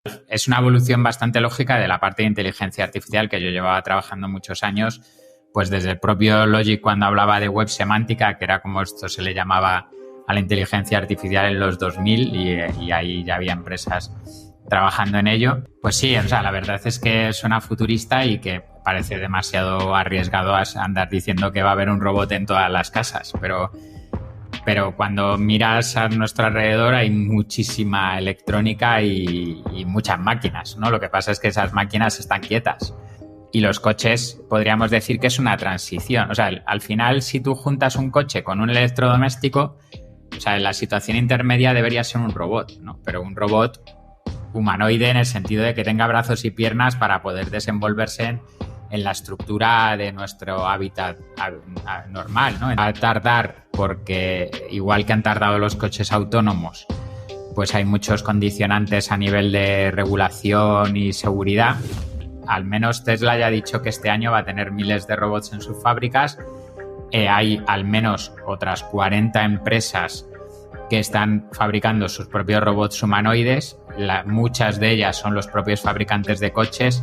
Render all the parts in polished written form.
Es una evolución bastante lógica de la parte de inteligencia artificial que yo llevaba trabajando muchos años, pues desde el propio Logic cuando hablaba de web semántica, que era como esto se le llamaba a la inteligencia artificial en los 2000 y ahí ya había empresas trabajando en ello. Pues sí, o sea, la verdad es que suena futurista y que parece demasiado arriesgado andar diciendo que va a haber un robot en todas las casas, pero cuando miras a nuestro alrededor hay muchísima electrónica y muchas máquinas, ¿no? Lo que pasa es que esas máquinas están quietas y los coches podríamos decir que es una transición. O sea, al final, si tú juntas un coche con un electrodoméstico, o sea, la situación intermedia debería ser un robot, ¿no? Pero un robot humanoide en el sentido de que tenga brazos y piernas para poder desenvolverse en la estructura de nuestro hábitat normal, ¿no? Va a tardar porque, igual que han tardado los coches autónomos, pues hay muchos condicionantes a nivel de regulación y seguridad. Al menos Tesla ya ha dicho que este año va a tener miles de robots en sus fábricas. Hay al menos otras 40 empresas que están fabricando sus propios robots humanoides. Muchas de ellas son los propios fabricantes de coches.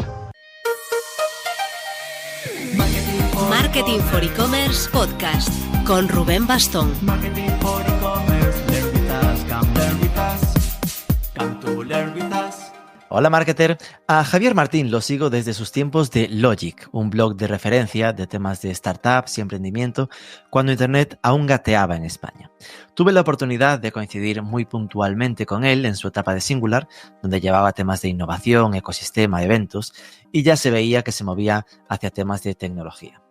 Marketing for E-Commerce Podcast con Rubén Bastón. Marketing for E-Commerce, learn with us, come learn with us, come to learn with us. Hola marketer, a Javier Martín lo sigo desde sus tiempos de Logic, un blog de referencia de temas de startups y emprendimiento cuando Internet aún gateaba en España. Tuve la oportunidad de coincidir muy puntualmente con él en su etapa de Singular, donde llevaba temas de innovación, ecosistema, eventos, y ya se veía que se movía hacia temas de tecnología.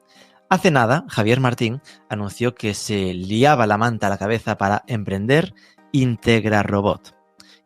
Hace nada, Javier Martín anunció que se liaba la manta a la cabeza para emprender IntegraRobot.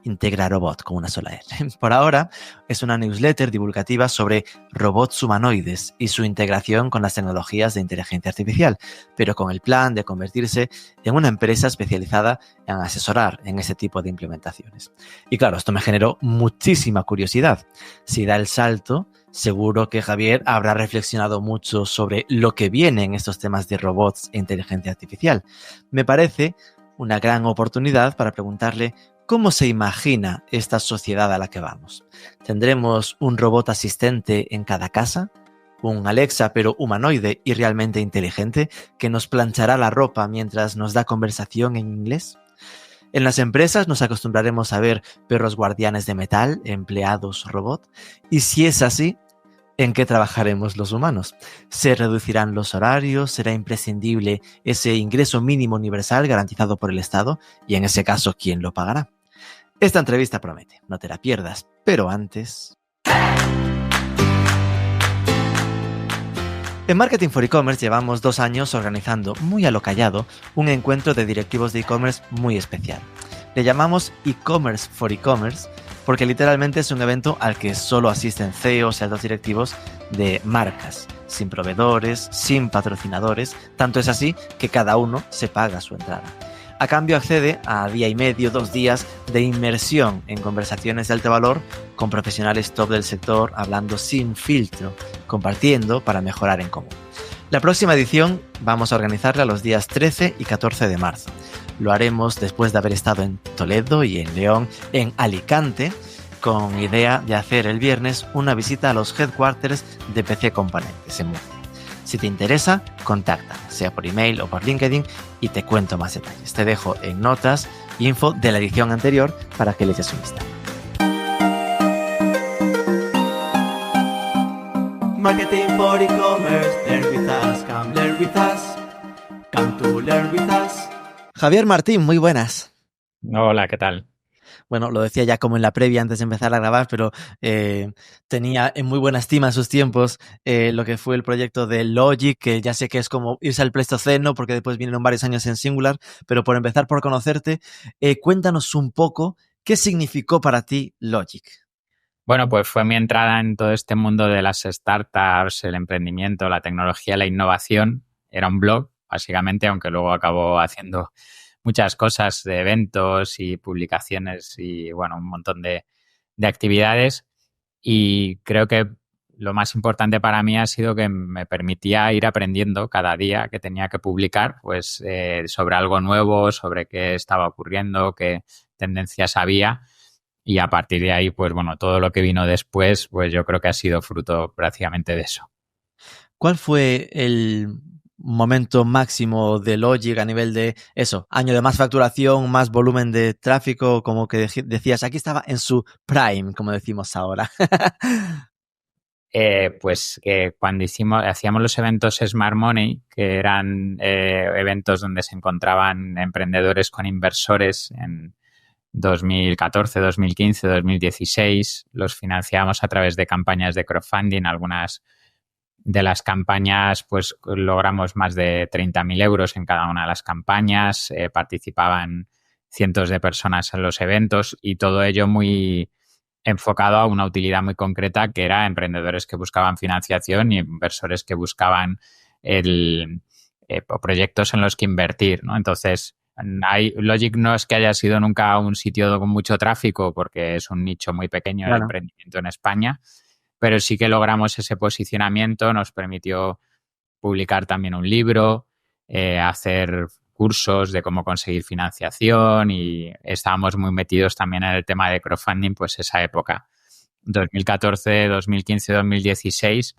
IntegraRobot, con una sola R. Por ahora, es una newsletter divulgativa sobre robots humanoides y su integración con las tecnologías de inteligencia artificial, pero con el plan de convertirse en una empresa especializada en asesorar en ese tipo de implementaciones. Y claro, esto me generó muchísima curiosidad. Si da el salto, seguro que Javier habrá reflexionado mucho sobre lo que viene en estos temas de robots e inteligencia artificial. Me parece una gran oportunidad para preguntarle ¿cómo se imagina esta sociedad a la que vamos? ¿Tendremos un robot asistente en cada casa? ¿Un Alexa pero humanoide y realmente inteligente que nos planchará la ropa mientras nos da conversación en inglés? En las empresas nos acostumbraremos a ver perros guardianes de metal, empleados robot. Y si es así, ¿en qué trabajaremos los humanos? ¿Se reducirán los horarios? ¿Será imprescindible ese ingreso mínimo universal garantizado por el Estado? Y en ese caso, ¿quién lo pagará? Esta entrevista promete, no te la pierdas, pero antes... En Marketing for E-Commerce llevamos 2 años organizando, muy a lo callado, un encuentro de directivos de e-commerce muy especial. Le llamamos E-Commerce for E-Commerce porque literalmente es un evento al que solo asisten CEOs y altos directivos de marcas, sin proveedores, sin patrocinadores, tanto es así que cada uno se paga su entrada. A cambio accede a día y medio, 2 días de inmersión en conversaciones de alto valor con profesionales top del sector, hablando sin filtro, compartiendo para mejorar en común. La próxima edición vamos a organizarla los días 13 y 14 de marzo. Lo haremos después de haber estado en Toledo y en León, en Alicante, con idea de hacer el viernes una visita a los headquarters de PC Componentes en Murcia. Si te interesa, contáctame, sea por email o por LinkedIn, y te cuento más detalles. Te dejo en notas info de la edición anterior para que le eches un vistazo. Marketing for E-Commerce, learn with us, come learn with us, come to learn with us. Javier Martín, muy buenas. Hola, ¿qué tal? Bueno, lo decía ya como en la previa antes de empezar a grabar, pero tenía en muy buena estima en sus tiempos lo que fue el proyecto de Logic, que ya sé que es como irse al Pleistoceno, porque después vinieron varios años en Singular, pero por empezar por conocerte, cuéntanos un poco qué significó para ti Logic. Bueno, pues fue mi entrada en todo este mundo de las startups, el emprendimiento, la tecnología, la innovación. Era un blog, básicamente, aunque luego acabó haciendo muchas cosas de eventos y publicaciones y, bueno, un montón de actividades. Y creo que lo más importante para mí ha sido que me permitía ir aprendiendo cada día que tenía que publicar, pues sobre algo nuevo, sobre qué estaba ocurriendo, qué tendencias había. y a partir de ahí, pues bueno, todo lo que vino después, pues yo creo que ha sido fruto prácticamente de eso. ¿Cuál fue el momento máximo de Logic a nivel de eso, año de más facturación, más volumen de tráfico, como que decías, aquí estaba en su prime, como decimos ahora? Pues cuando hacíamos los eventos Smart Money, que eran eventos donde se encontraban emprendedores con inversores en 2014, 2015, 2016, los financiábamos a través de campañas de crowdfunding. Algunas de las campañas, pues logramos más de 30.000 euros en cada una de las campañas, participaban cientos de personas en los eventos y todo ello muy enfocado a una utilidad muy concreta, que era emprendedores que buscaban financiación y inversores que buscaban proyectos en los que invertir, ¿no? Entonces, Logic no es que haya sido nunca un sitio con mucho tráfico, porque es un nicho muy pequeño el emprendimiento en España, pero sí que logramos ese posicionamiento, nos permitió publicar también un libro, hacer cursos de cómo conseguir financiación y estábamos muy metidos también en el tema de crowdfunding, pues esa época, 2014, 2015, 2016,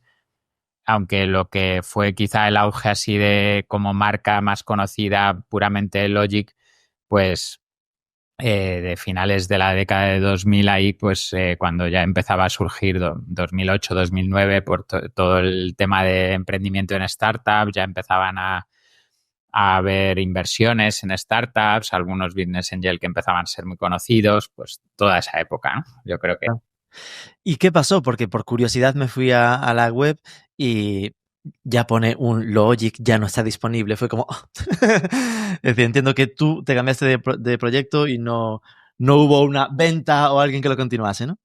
aunque lo que fue quizá el auge así de como marca más conocida puramente Logic, pues de finales de la década de 2000 ahí, pues cuando ya empezaba a surgir 2008, 2009, por todo el tema de emprendimiento en startups, ya empezaban a haber inversiones en startups, algunos business angel que empezaban a ser muy conocidos, pues toda esa época, ¿no? Yo creo que... ¿Y qué pasó? Porque por curiosidad me fui a la web y ya pone un Logic, ya no está disponible. Fue como... Es decir, entiendo que tú te cambiaste de proyecto y no hubo una venta o alguien que lo continuase, ¿no?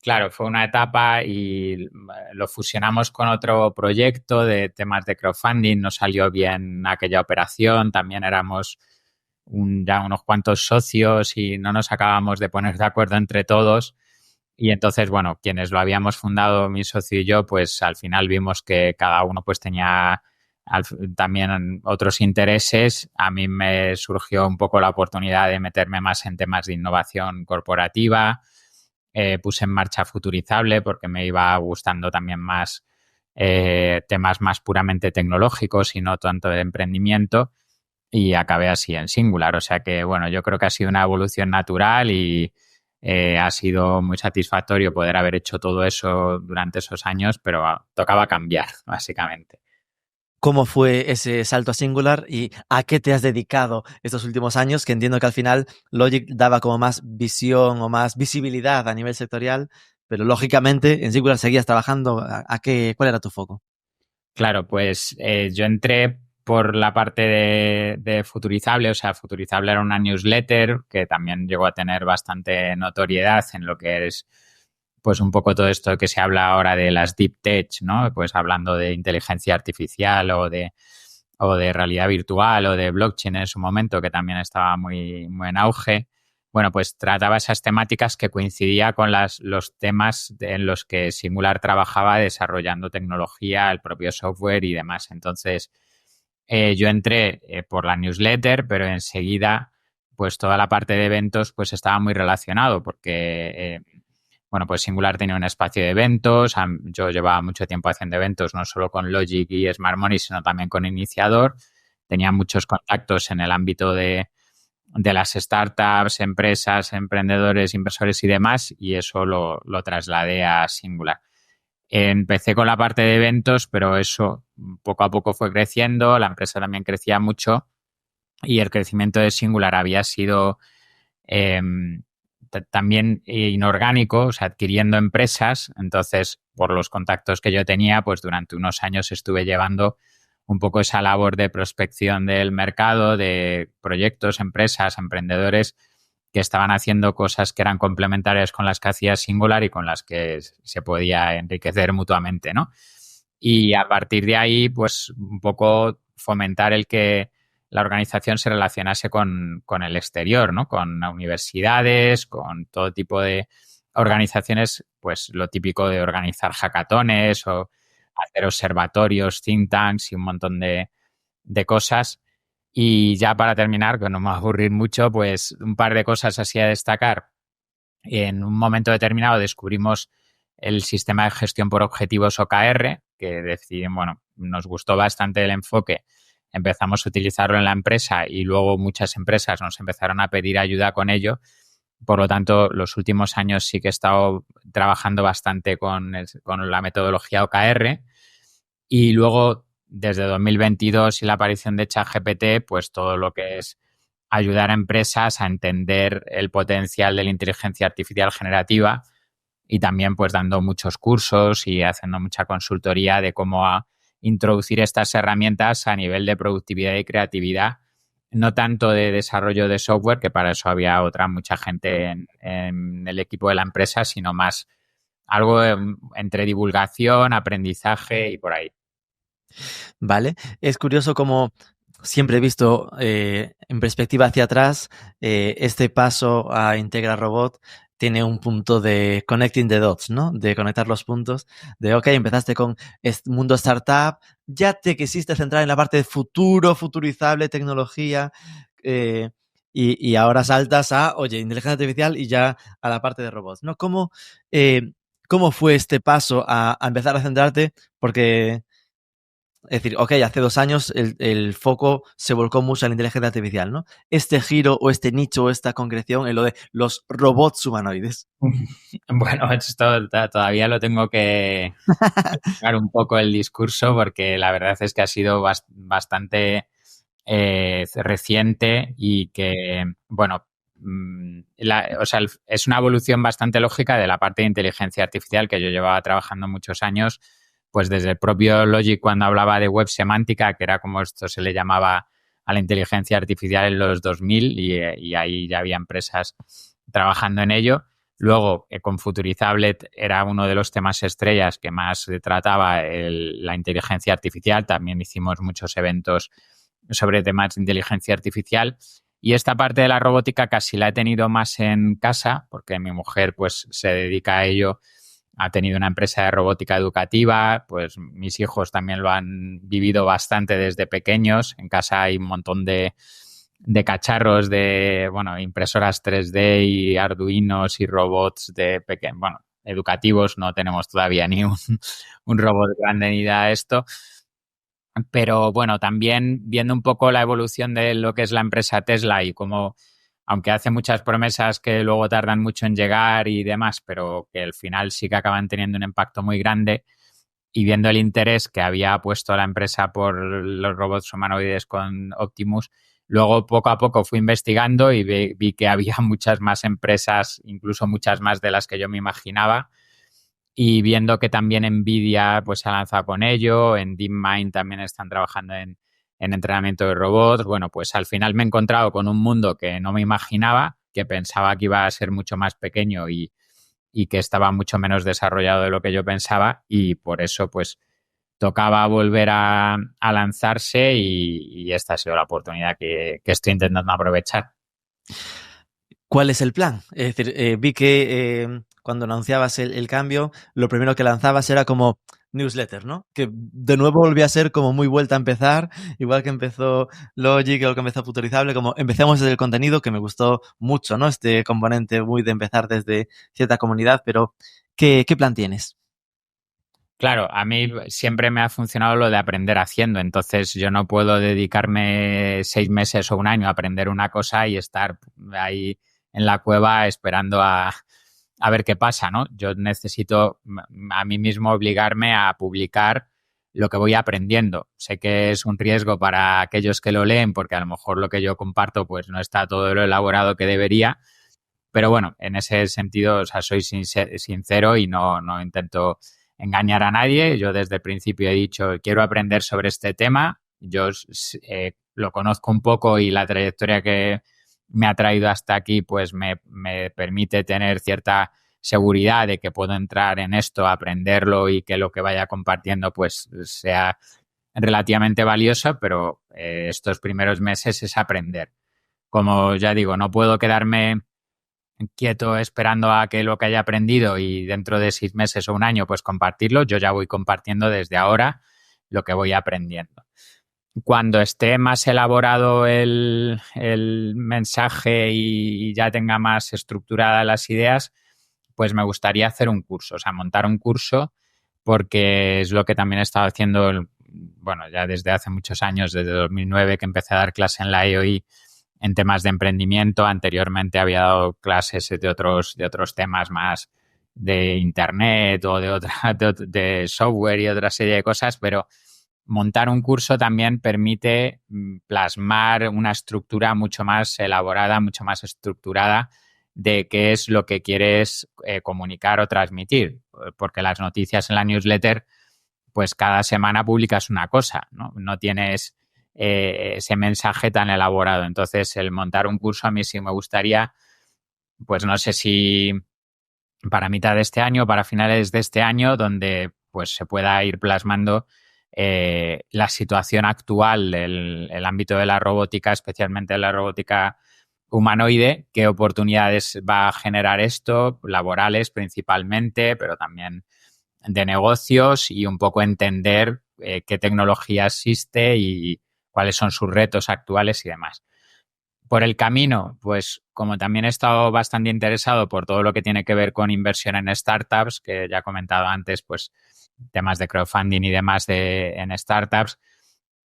Claro, fue una etapa y lo fusionamos con otro proyecto de temas de crowdfunding, nos salió bien aquella operación, también éramos ya unos cuantos socios y no nos acabamos de poner de acuerdo entre todos y entonces, bueno, quienes lo habíamos fundado, mi socio y yo, pues al final vimos que cada uno pues tenía también otros intereses. A mí me surgió un poco la oportunidad de meterme más en temas de innovación corporativa. Puse en marcha Futurizable porque me iba gustando también más temas más puramente tecnológicos y no tanto de emprendimiento y acabé así en Singular. O sea que, bueno, yo creo que ha sido una evolución natural y ha sido muy satisfactorio poder haber hecho todo eso durante esos años, pero tocaba cambiar, básicamente. ¿Cómo fue ese salto a Singular y a qué te has dedicado estos últimos años? Que entiendo que al final Logic daba como más visión o más visibilidad a nivel sectorial, pero lógicamente en Singular seguías trabajando. ¿Cuál era tu foco? Claro, pues yo entré por la parte de Futurizable, o sea, Futurizable era una newsletter que también llegó a tener bastante notoriedad en lo que es pues un poco todo esto que se habla ahora de las deep tech, ¿no? Pues hablando de inteligencia artificial o de realidad virtual o de blockchain en su momento, que también estaba muy, muy en auge. Bueno, pues trataba esas temáticas que coincidía con los temas en los que Singular trabajaba desarrollando tecnología, el propio software y demás. Entonces, yo entré por la newsletter, pero enseguida, pues toda la parte de eventos, pues estaba muy relacionado porque bueno, pues Singular tenía un espacio de eventos. Yo llevaba mucho tiempo haciendo eventos, no solo con Logic y Smart Money, sino también con Iniciador. Tenía muchos contactos en el ámbito de las startups, empresas, emprendedores, inversores y demás, y eso lo trasladé a Singular. Empecé con la parte de eventos, pero eso poco a poco fue creciendo. La empresa también crecía mucho y el crecimiento de Singular había sido... también inorgánico, o sea, adquiriendo empresas. Entonces, por los contactos que yo tenía, pues durante unos años estuve llevando un poco esa labor de prospección del mercado, de proyectos, empresas, emprendedores que estaban haciendo cosas que eran complementarias con las que hacía Singular y con las que se podía enriquecer mutuamente, ¿no? Y a partir de ahí, pues un poco fomentar el que la organización se relacionase con el exterior, ¿no? Con universidades, con todo tipo de organizaciones, pues lo típico de organizar hackatones o hacer observatorios, think tanks y un montón de cosas. Y ya para terminar, que no me va a aburrir mucho, pues un par de cosas así a destacar. en un momento determinado descubrimos el sistema de gestión por objetivos OKR, que decidimos, bueno, nos gustó bastante el enfoque, empezamos a utilizarlo en la empresa y luego muchas empresas nos empezaron a pedir ayuda con ello. Por lo tanto, los últimos años sí que he estado trabajando bastante con la metodología OKR y luego desde 2022 y la aparición de ChatGPT, pues todo lo que es ayudar a empresas a entender el potencial de la inteligencia artificial generativa y también pues dando muchos cursos y haciendo mucha consultoría de cómo introducir estas herramientas a nivel de productividad y creatividad, no tanto de desarrollo de software, que para eso había mucha gente en el equipo de la empresa, sino más algo entre divulgación, aprendizaje y por ahí. Vale, es curioso como siempre he visto en perspectiva hacia atrás este paso a Integra Robot tiene un punto de connecting the dots, ¿no? De conectar los puntos, de ok, empezaste con mundo startup, ya te quisiste centrar en la parte de futuro, futurizable, tecnología, y ahora saltas a, oye, inteligencia artificial y ya a la parte de robots, ¿no? ¿Cómo fue este paso a empezar a centrarte? Porque es decir, ok, hace 2 años el foco se volcó mucho a la inteligencia artificial, ¿no? Este giro o este nicho o esta concreción en lo de los robots humanoides. Bueno, esto todavía lo tengo que explicar un poco el discurso porque la verdad es que ha sido bastante reciente y que, bueno, es una evolución bastante lógica de la parte de inteligencia artificial que yo llevaba trabajando muchos años, pues desde el propio Logic cuando hablaba de web semántica, que era como esto se le llamaba a la inteligencia artificial en los 2000 y ahí ya había empresas trabajando en ello. Luego, con Futurizable era uno de los temas estrellas que más trataba la inteligencia artificial. También hicimos muchos eventos sobre temas de inteligencia artificial. Y esta parte de la robótica casi la he tenido más en casa, porque mi mujer pues se dedica a ello. Ha tenido una empresa de robótica educativa, pues mis hijos también lo han vivido bastante desde pequeños. En casa hay un montón de cacharros de, bueno, impresoras 3D y arduinos y robots educativos. No tenemos todavía ni un robot grande ni nada de esto. Pero bueno, también viendo un poco la evolución de lo que es la empresa Tesla y cómo, aunque hace muchas promesas que luego tardan mucho en llegar y demás, pero que al final sí que acaban teniendo un impacto muy grande, y viendo el interés que había puesto la empresa por los robots humanoides con Optimus, luego poco a poco fui investigando y vi que había muchas más empresas, incluso muchas más de las que yo me imaginaba, y viendo que también Nvidia pues se ha lanzado con ello, en DeepMind también están trabajando en entrenamiento de robots. Bueno, pues al final me he encontrado con un mundo que no me imaginaba, que pensaba que iba a ser mucho más pequeño y que estaba mucho menos desarrollado de lo que yo pensaba, y por eso pues tocaba volver a lanzarse y esta ha sido la oportunidad que estoy intentando aprovechar. ¿Cuál es el plan? Es decir, vi que cuando anunciabas el cambio, lo primero que lanzabas era como newsletter, ¿no? Que de nuevo volvía a ser como muy vuelta a empezar, igual que empezó Logic, igual que empezó Futurizable, como empecemos desde el contenido, que me gustó mucho, ¿no? Este componente muy de empezar desde cierta comunidad, pero ¿qué plan tienes? Claro, a mí siempre me ha funcionado lo de aprender haciendo, entonces yo no puedo dedicarme 6 meses o un año a aprender una cosa y estar ahí en la cueva esperando a ver qué pasa, ¿no? Yo necesito a mí mismo obligarme a publicar lo que voy aprendiendo. Sé que es un riesgo para aquellos que lo leen porque a lo mejor lo que yo comparto pues no está todo lo elaborado que debería, pero bueno, en ese sentido, o sea, soy sincero y no intento engañar a nadie. Yo desde el principio he dicho, quiero aprender sobre este tema. Yo lo conozco un poco y la trayectoria que me ha traído hasta aquí pues me permite tener cierta seguridad de que puedo entrar en esto, aprenderlo y que lo que vaya compartiendo pues sea relativamente valioso, pero estos primeros meses es aprender. Como ya digo, no puedo quedarme quieto esperando a que lo que haya aprendido y dentro de 6 meses o un año pues compartirlo. Yo ya voy compartiendo desde ahora lo que voy aprendiendo. cuando esté más elaborado el mensaje y ya tenga más estructuradas las ideas, pues me gustaría hacer un curso, o sea, montar un curso, porque es lo que también he estado haciendo, bueno, ya desde hace muchos años, desde 2009 que empecé a dar clase en la EOI en temas de emprendimiento. Anteriormente había dado clases de otros temas más de internet o de software y otra serie de cosas, pero montar un curso también permite plasmar una estructura mucho más elaborada, mucho más estructurada de qué es lo que quieres comunicar o transmitir, porque las noticias en la newsletter, pues cada semana publicas una cosa, ¿no? No tienes ese mensaje tan elaborado. Entonces, el montar un curso a mí sí me gustaría, pues no sé si para mitad de este año, para finales de este año, donde pues se pueda ir plasmando la situación actual del el ámbito de la robótica, especialmente de la robótica humanoide, qué oportunidades va a generar esto, laborales principalmente, pero también de negocios, y un poco entender qué tecnología existe y cuáles son sus retos actuales y demás. Por el camino, pues como también he estado bastante interesado por todo lo que tiene que ver con inversión en startups, que ya he comentado antes, pues temas de crowdfunding y demás en startups,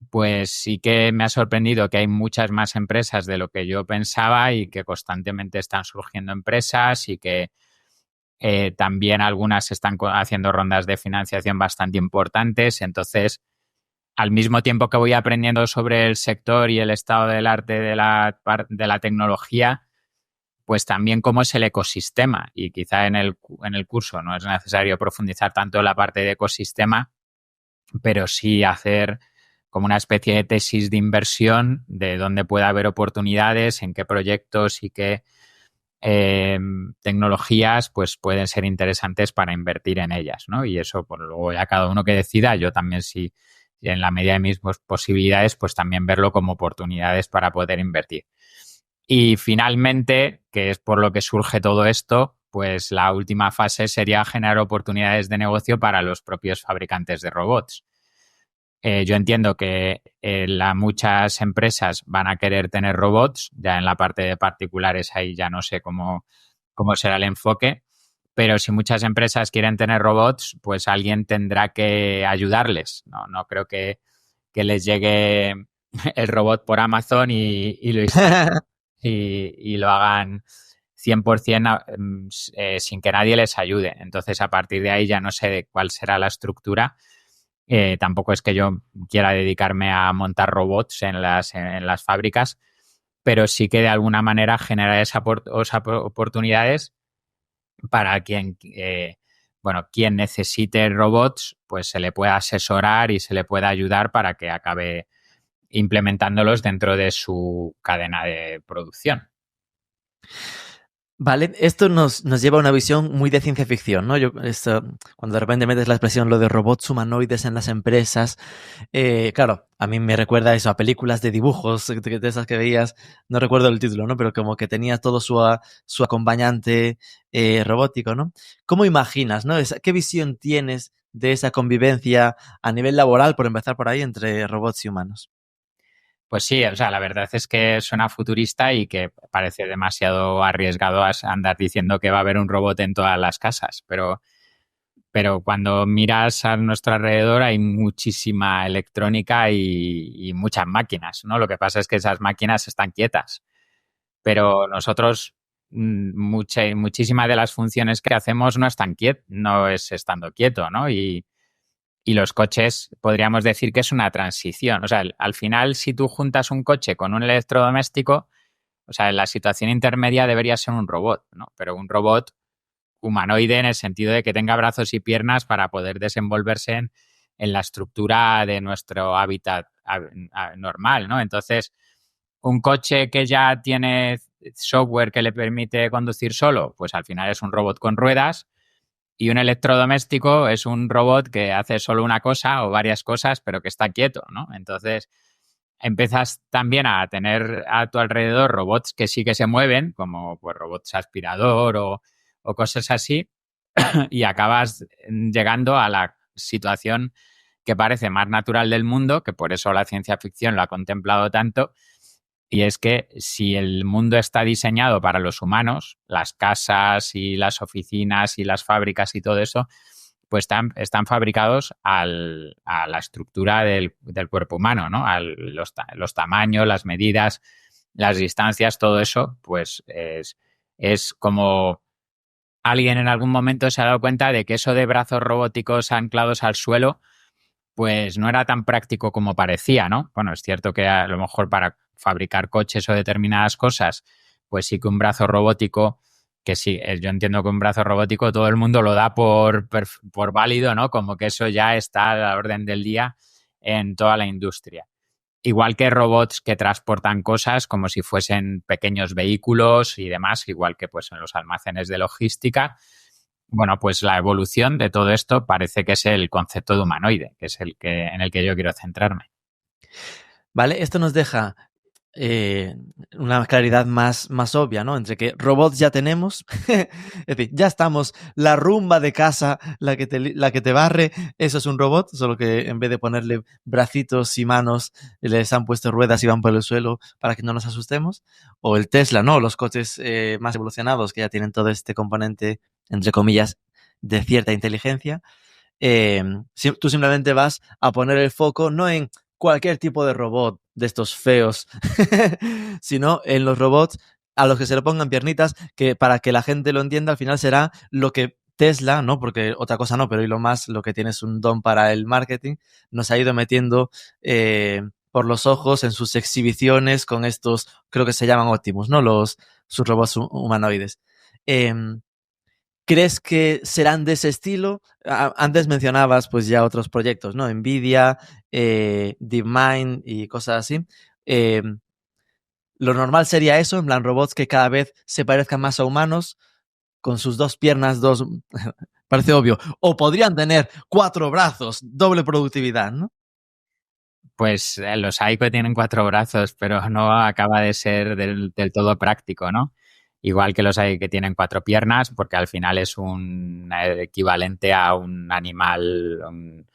pues sí que me ha sorprendido que hay muchas más empresas de lo que yo pensaba y que constantemente están surgiendo empresas y que también algunas están haciendo rondas de financiación bastante importantes. Entonces, al mismo tiempo que voy aprendiendo sobre el sector y el estado del arte de la tecnología, pues también cómo es el ecosistema. Y quizá en el curso no es necesario profundizar tanto en la parte de ecosistema, pero sí hacer como una especie de tesis de inversión de dónde puede haber oportunidades, en qué proyectos y qué tecnologías pues pueden ser interesantes para invertir en ellas, ¿no? Y eso, pues luego ya cada uno que decida. Yo también, sí, en la medida de mis posibilidades, pues también verlo como oportunidades para poder invertir. Y finalmente, que es por lo que surge todo esto, pues la última fase sería generar oportunidades de negocio para los propios fabricantes de robots. Yo entiendo que muchas empresas van a querer tener robots, ya en la parte de particulares ahí ya no sé cómo será el enfoque, pero si muchas empresas quieren tener robots, pues alguien tendrá que ayudarles. No creo que les llegue el robot por Amazon y lo instalen y lo hagan 100% sin que nadie les ayude. Entonces, a partir de ahí ya no sé cuál será la estructura. Tampoco es que yo quiera dedicarme a montar robots en las fábricas, pero sí que de alguna manera generar esas oportunidades para quien necesite robots, pues se le pueda asesorar y se le pueda ayudar para que acabe implementándolos dentro de su cadena de producción. Vale, esto nos lleva a una visión muy de ciencia ficción, ¿no? Cuando de repente metes la expresión lo de robots humanoides en las empresas, claro, a mí me recuerda eso, a películas de dibujos, de esas que veías, no recuerdo el título, ¿no? Pero como que tenía todo su acompañante robótico, ¿no? ¿Cómo imaginas, no? ¿Qué visión tienes de esa convivencia a nivel laboral, por empezar por ahí, entre robots y humanos? Pues sí, o sea, la verdad es que suena futurista y que parece demasiado arriesgado andar diciendo que va a haber un robot en todas las casas, pero cuando miras a nuestro alrededor hay muchísima electrónica y muchas máquinas, ¿no? Lo que pasa es que esas máquinas están quietas, pero nosotros muchísimas de las funciones que hacemos no es estando quieto, ¿no? Y los coches podríamos decir que es una transición. O sea, al final, si tú juntas un coche con un electrodoméstico, o sea, la situación intermedia debería ser un robot, ¿no? Pero un robot humanoide en el sentido de que tenga brazos y piernas para poder desenvolverse en la estructura de nuestro hábitat normal, ¿no? Entonces, un coche que ya tiene software que le permite conducir solo, pues al final es un robot con ruedas. Y un electrodoméstico es un robot que hace solo una cosa o varias cosas, pero que está quieto, ¿no? Entonces, empiezas también a tener a tu alrededor robots que sí que se mueven, como pues robots aspirador o cosas así, y acabas llegando a la situación que parece más natural del mundo, que por eso la ciencia ficción lo ha contemplado tanto, y es que si el mundo está diseñado para los humanos, las casas y las oficinas y las fábricas y todo eso, pues están fabricados a la estructura del cuerpo humano, ¿no? Los tamaños, las medidas, las distancias, todo eso, pues es como alguien en algún momento se ha dado cuenta de que eso de brazos robóticos anclados al suelo, pues no era tan práctico como parecía, ¿no? Bueno, es cierto que a lo mejor para fabricar coches o determinadas cosas, pues sí que un brazo robótico, que sí, yo entiendo que un brazo robótico todo el mundo lo da por válido, ¿no? Como que eso ya está a la orden del día en toda la industria. Igual que robots que transportan cosas como si fuesen pequeños vehículos y demás, igual que pues en los almacenes de logística. Bueno, pues la evolución de todo esto parece que es el concepto de humanoide, que es en el que yo quiero centrarme. Vale, esto nos deja una claridad más obvia, ¿no? Entre que robots ya tenemos, es decir, ya estamos, la rumba de casa, la que te barre, eso es un robot, solo que en vez de ponerle bracitos y manos, les han puesto ruedas y van por el suelo para que no nos asustemos. O el Tesla, ¿no? Los coches más evolucionados que ya tienen todo este componente, entre comillas, de cierta inteligencia. Tú simplemente vas a poner el foco no en cualquier tipo de robot de estos feos, sino en los robots a los que se le pongan piernitas, que para que la gente lo entienda al final será lo que Tesla, ¿no? Porque otra cosa no, pero Elon Musk lo que tiene es un don para el marketing, nos ha ido metiendo por los ojos en sus exhibiciones con estos, creo que se llaman Optimus, ¿no? Sus robots humanoides. ¿Crees que serán de ese estilo? Antes mencionabas pues ya otros proyectos, ¿no? Nvidia, DeepMind y cosas así. Lo normal sería eso, en plan robots que cada vez se parezcan más a humanos, con sus 2 piernas, parece obvio. O podrían tener 4 brazos, doble productividad, ¿no? Pues los hay que tienen 4 brazos, pero no acaba de ser del todo práctico, ¿no? Igual que los hay que tienen 4 piernas, porque al final es un equivalente a un animal,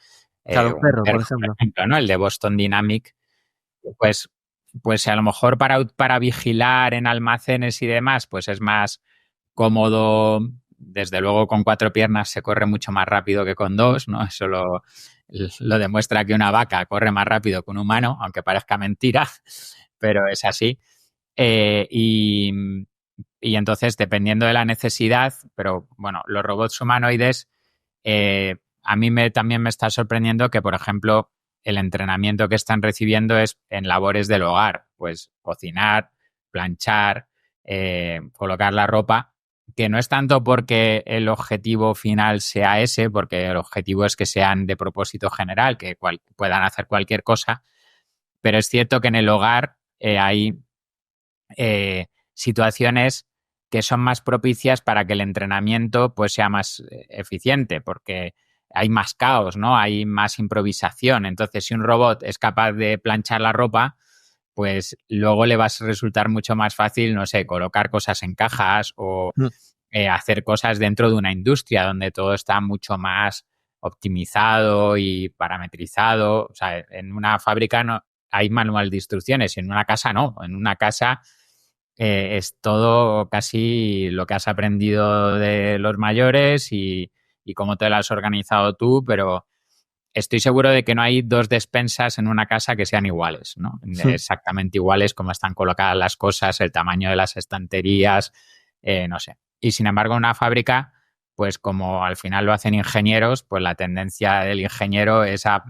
Claro, un perro, por ejemplo, ¿no? El de Boston Dynamic, pues a lo mejor para vigilar en almacenes y demás, pues es más cómodo. Desde luego con 4 piernas se corre mucho más rápido que con 2, ¿no? Eso lo demuestra que una vaca corre más rápido que un humano, aunque parezca mentira, pero es así. Y entonces, dependiendo de la necesidad, pero bueno, los robots humanoides, a mí también me está sorprendiendo que, por ejemplo, el entrenamiento que están recibiendo es en labores del hogar, pues cocinar, planchar, colocar la ropa, que no es tanto porque el objetivo final sea ese, porque el objetivo es que sean de propósito general, que puedan hacer cualquier cosa, pero es cierto que en el hogar hay situaciones que son más propicias para que el entrenamiento pues sea más eficiente, porque hay más caos, ¿no? Hay más improvisación. Entonces, si un robot es capaz de planchar la ropa, pues luego le va a resultar mucho más fácil, no sé, colocar cosas en cajas o hacer cosas dentro de una industria donde todo está mucho más optimizado y parametrizado. O sea, en una fábrica no hay manual de instrucciones, y en una casa no. En una casa es todo casi lo que has aprendido de los mayores y cómo te lo has organizado tú, pero estoy seguro de que no hay 2 despensas en una casa que sean iguales, ¿no? Sí. Exactamente iguales, como están colocadas las cosas, el tamaño de las estanterías, no sé. Y sin embargo, una fábrica, pues como al final lo hacen ingenieros, pues la tendencia del ingeniero es a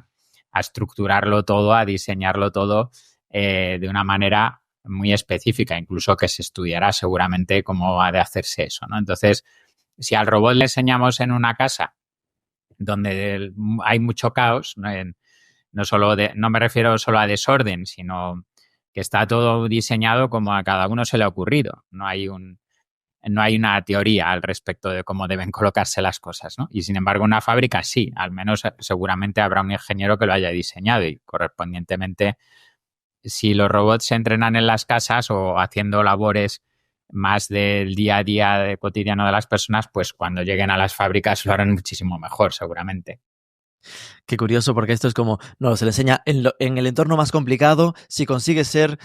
estructurarlo todo, a diseñarlo todo de una manera muy específica, incluso que se estudiará seguramente cómo ha de hacerse eso, ¿no? Entonces, si al robot le enseñamos en una casa donde hay mucho caos, no me refiero solo a desorden, sino que está todo diseñado como a cada uno se le ha ocurrido. No hay una teoría al respecto de cómo deben colocarse las cosas, ¿no? Y sin embargo, una fábrica sí, al menos seguramente habrá un ingeniero que lo haya diseñado y correspondientemente, si los robots se entrenan en las casas o haciendo labores más del día a día cotidiano de las personas, pues cuando lleguen a las fábricas lo harán muchísimo mejor, seguramente. Qué curioso, porque esto es como, no, se le enseña en el entorno más complicado, si consigues ser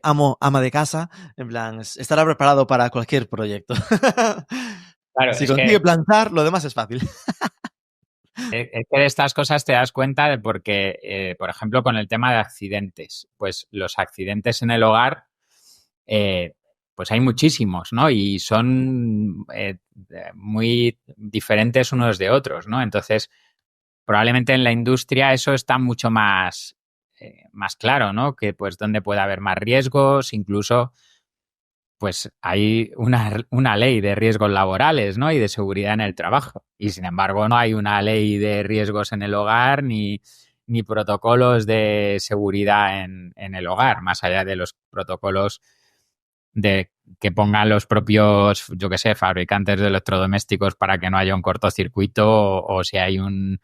ama de casa, en plan, estará preparado para cualquier proyecto. Claro, Si es consigue que plantar, lo demás es fácil. Es que de estas cosas te das cuenta de porque, por ejemplo, con el tema de accidentes, pues los accidentes en el hogar, pues hay muchísimos, ¿no? Y son muy diferentes unos de otros, ¿no? Entonces, probablemente en la industria eso está mucho más claro, ¿no? Que pues donde puede haber más riesgos, incluso pues hay una ley de riesgos laborales, ¿no? Y de seguridad en el trabajo. Y sin embargo, no hay una ley de riesgos en el hogar ni protocolos de seguridad en el hogar, más allá de los protocolos de que pongan los propios, yo qué sé, fabricantes de electrodomésticos para que no haya un cortocircuito o si hay un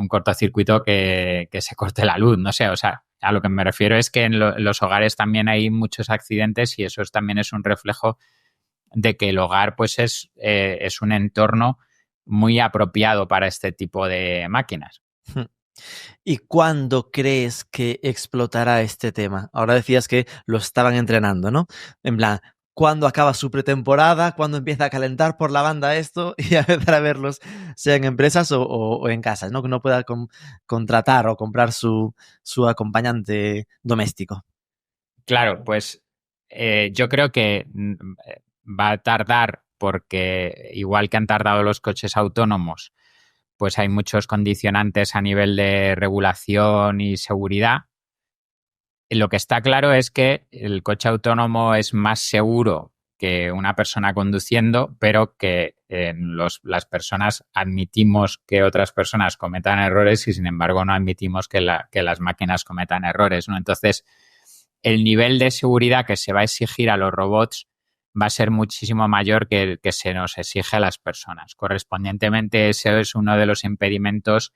cortocircuito que se corte la luz, no sé, o sea, a lo que me refiero es que en los hogares también hay muchos accidentes y eso también es un reflejo de que el hogar pues es un entorno muy apropiado para este tipo de máquinas. ¿Y cuándo crees que explotará este tema? Ahora decías que lo estaban entrenando, ¿no? En plan, ¿cuándo acaba su pretemporada? ¿Cuándo empieza a calentar por la banda esto? Y a empezar a verlos, sea en empresas o en casas, ¿no? Que no pueda contratar o comprar su acompañante doméstico. Claro, pues yo creo que va a tardar porque igual que han tardado los coches autónomos, pues hay muchos condicionantes a nivel de regulación y seguridad. Lo que está claro es que el coche autónomo es más seguro que una persona conduciendo, pero que las personas admitimos que otras personas cometan errores y sin embargo no admitimos que las máquinas cometan errores, ¿no? Entonces, el nivel de seguridad que se va a exigir a los robots va a ser muchísimo mayor que el que se nos exige a las personas. Correspondientemente, ese es uno de los impedimentos